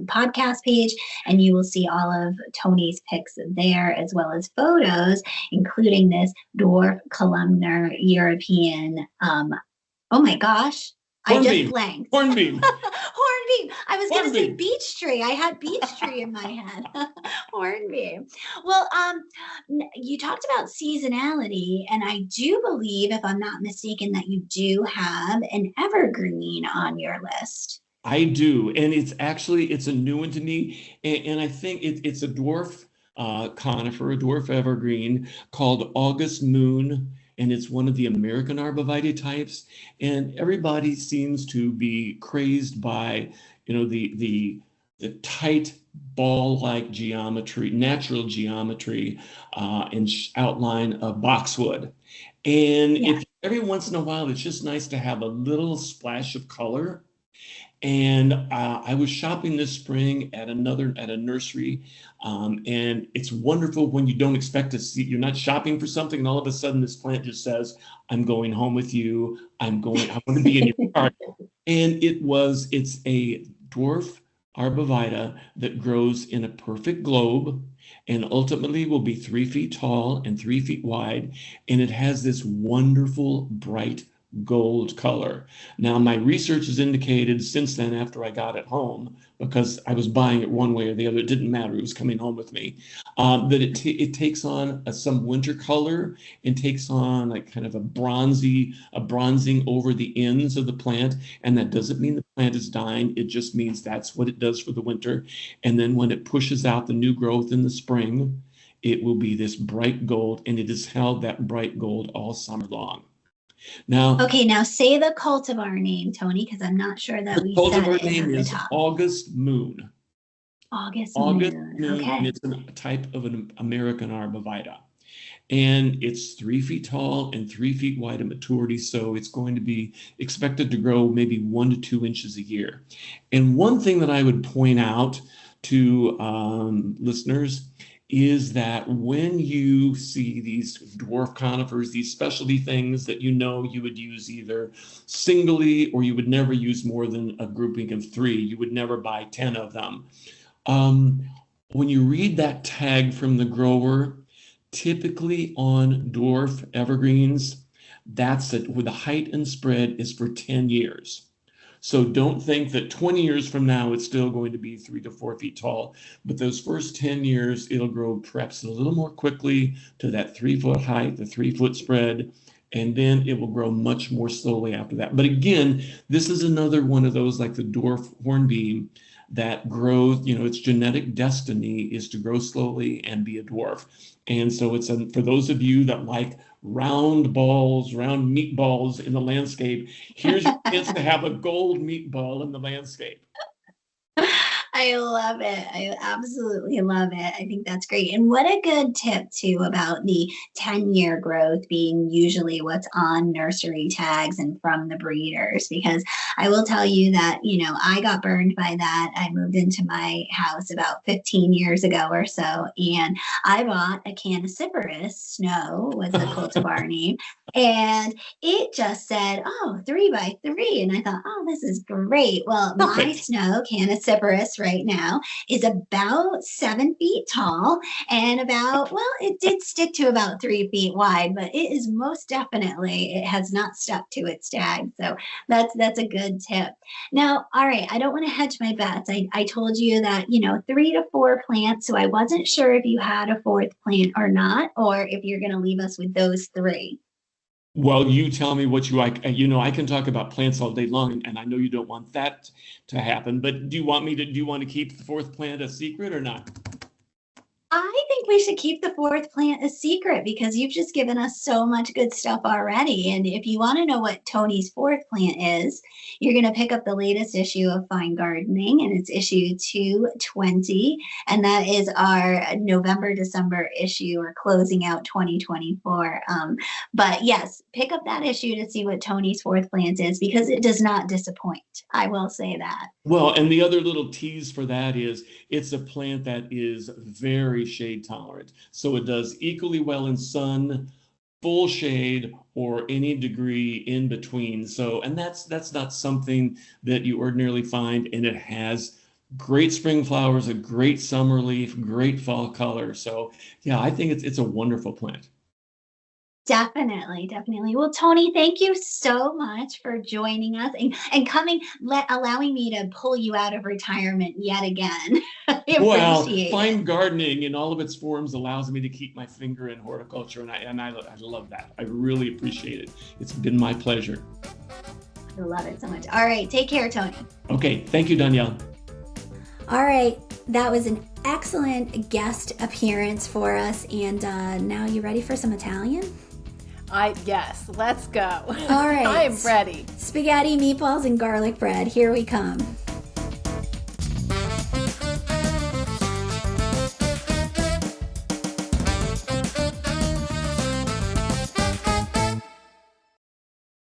A: podcast page, and you will see all of Tony's pics there, as well as photos, including this dwarf columnar European. Oh my gosh.
D: Hornbeam.
A: I just blanked.
D: Hornbeam.
A: Hornbeam. I was going to say
D: Hornbeam.
A: beech tree. I had beech tree in my head. Hornbeam. Well, you talked about seasonality, and I do believe, if I'm not mistaken, that you do have an evergreen on your list.
D: I do, and it's a new one to me, and I think it's a dwarf conifer, a dwarf evergreen called August Moon. And it's one of the American arborvitae types, and everybody seems to be crazed by, the tight ball-like geometry, natural geometry, and outline of boxwood. And if every once in a while, it's just nice to have a little splash of color. And I was shopping this spring at a nursery, and it's wonderful when you don't expect to see. You're not shopping for something, and all of a sudden this plant just says, "I'm going home with you. I want to be in your garden." And it's a dwarf arborvitae that grows in a perfect globe, and ultimately will be 3 feet tall and 3 feet wide, and it has this wonderful bright gold color. Now, my research has indicated since then, after I got it home, because I was buying it one way or the other, it didn't matter, it was coming home with me, that it takes on some winter color and takes on like kind of a bronzing over the ends of the plant. And that doesn't mean the plant is dying. It just means that's what it does for the winter. And then when it pushes out the new growth in the spring, it will be this bright gold, and it has held that bright gold all summer long. Now
A: say the cultivar name, Tony, because I'm not sure that we said it. The cultivar
D: name is August Moon.
A: August Moon. Okay.
D: And it's a type of an American arborvitae. And it's 3 feet tall and 3 feet wide at maturity, so it's going to be expected to grow maybe 1 to 2 inches a year. And one thing that I would point out to listeners is that when you see these dwarf conifers, these specialty things that you would use either singly, or you would never use more than a grouping of 3. You would never buy 10 of them. When you read that tag from the grower, typically on dwarf evergreens, that's it, with the height and spread is for 10 years. So don't think that 20 years from now, it's still going to be 3 to 4 feet tall. But those first 10 years, it'll grow perhaps a little more quickly to that 3 foot height, the 3 foot spread, and then it will grow much more slowly after that. But again, this is another one of those, like the dwarf hornbeam, that grows, its genetic destiny is to grow slowly and be a dwarf. And so it's for those of you that like round meatballs in the landscape, here's your chance to have a gold meatball in the landscape.
A: I love it. I absolutely love it. I think that's great. And what a good tip too about the 10-year growth being usually what's on nursery tags and from the breeders, because I will tell you that, I got burned by that. I moved into my house about 15 years ago or so, and I bought a Canisiferous Snow was the cultivar name, and it just said, 3 by 3. And I thought, this is great. Well, my Snow Canisiferous right now is about 7 feet tall and it did stick to about 3 feet wide, but it is most definitely, it has not stuck to its tag. So that's a good tip. Now, all right, I don't want to hedge my bets. I told you that, 3 to 4 plants. So I wasn't sure if you had a 4th plant or not, or if you're going to leave us with those 3.
D: Well, you tell me what you like. I can talk about plants all day long, and I know you don't want that to happen, but do you want to keep the 4th plant a secret or not?
A: I think we should keep the fourth plant a secret because you've just given us so much good stuff already. And if you want to know what Tony's fourth plant is, you're going to pick up the latest issue of Fine Gardening, and it's issue 220. And that is our November-December issue. We're closing out 2024. But yes, pick up that issue to see what Tony's fourth plant is because it does not disappoint. I will say that.
D: Well, and the other little tease for that is it's a plant that is very shade tolerant. So it does equally well in sun, full shade, or any degree in between. So, and that's not something that you ordinarily find, and it has great spring flowers, a great summer leaf, great fall color. So yeah, I think it's a wonderful plant.
A: Definitely, definitely. Well, Tony, thank you so much for joining us and coming, allowing me to pull you out of retirement yet again. I
D: Well,
A: appreciate
D: fine
A: it.
D: gardening in all of its forms allows me to keep my finger in horticulture, and I love that. I really appreciate it. It's been my pleasure.
A: I love it so much. All right, take care, Tony.
D: Okay, thank you, Danielle.
A: All right, that was an excellent guest appearance for us. And now you ready for some Italian?
B: Yes, let's go.
A: All right.
B: I'm ready.
A: Spaghetti, meatballs, and garlic bread. Here we come.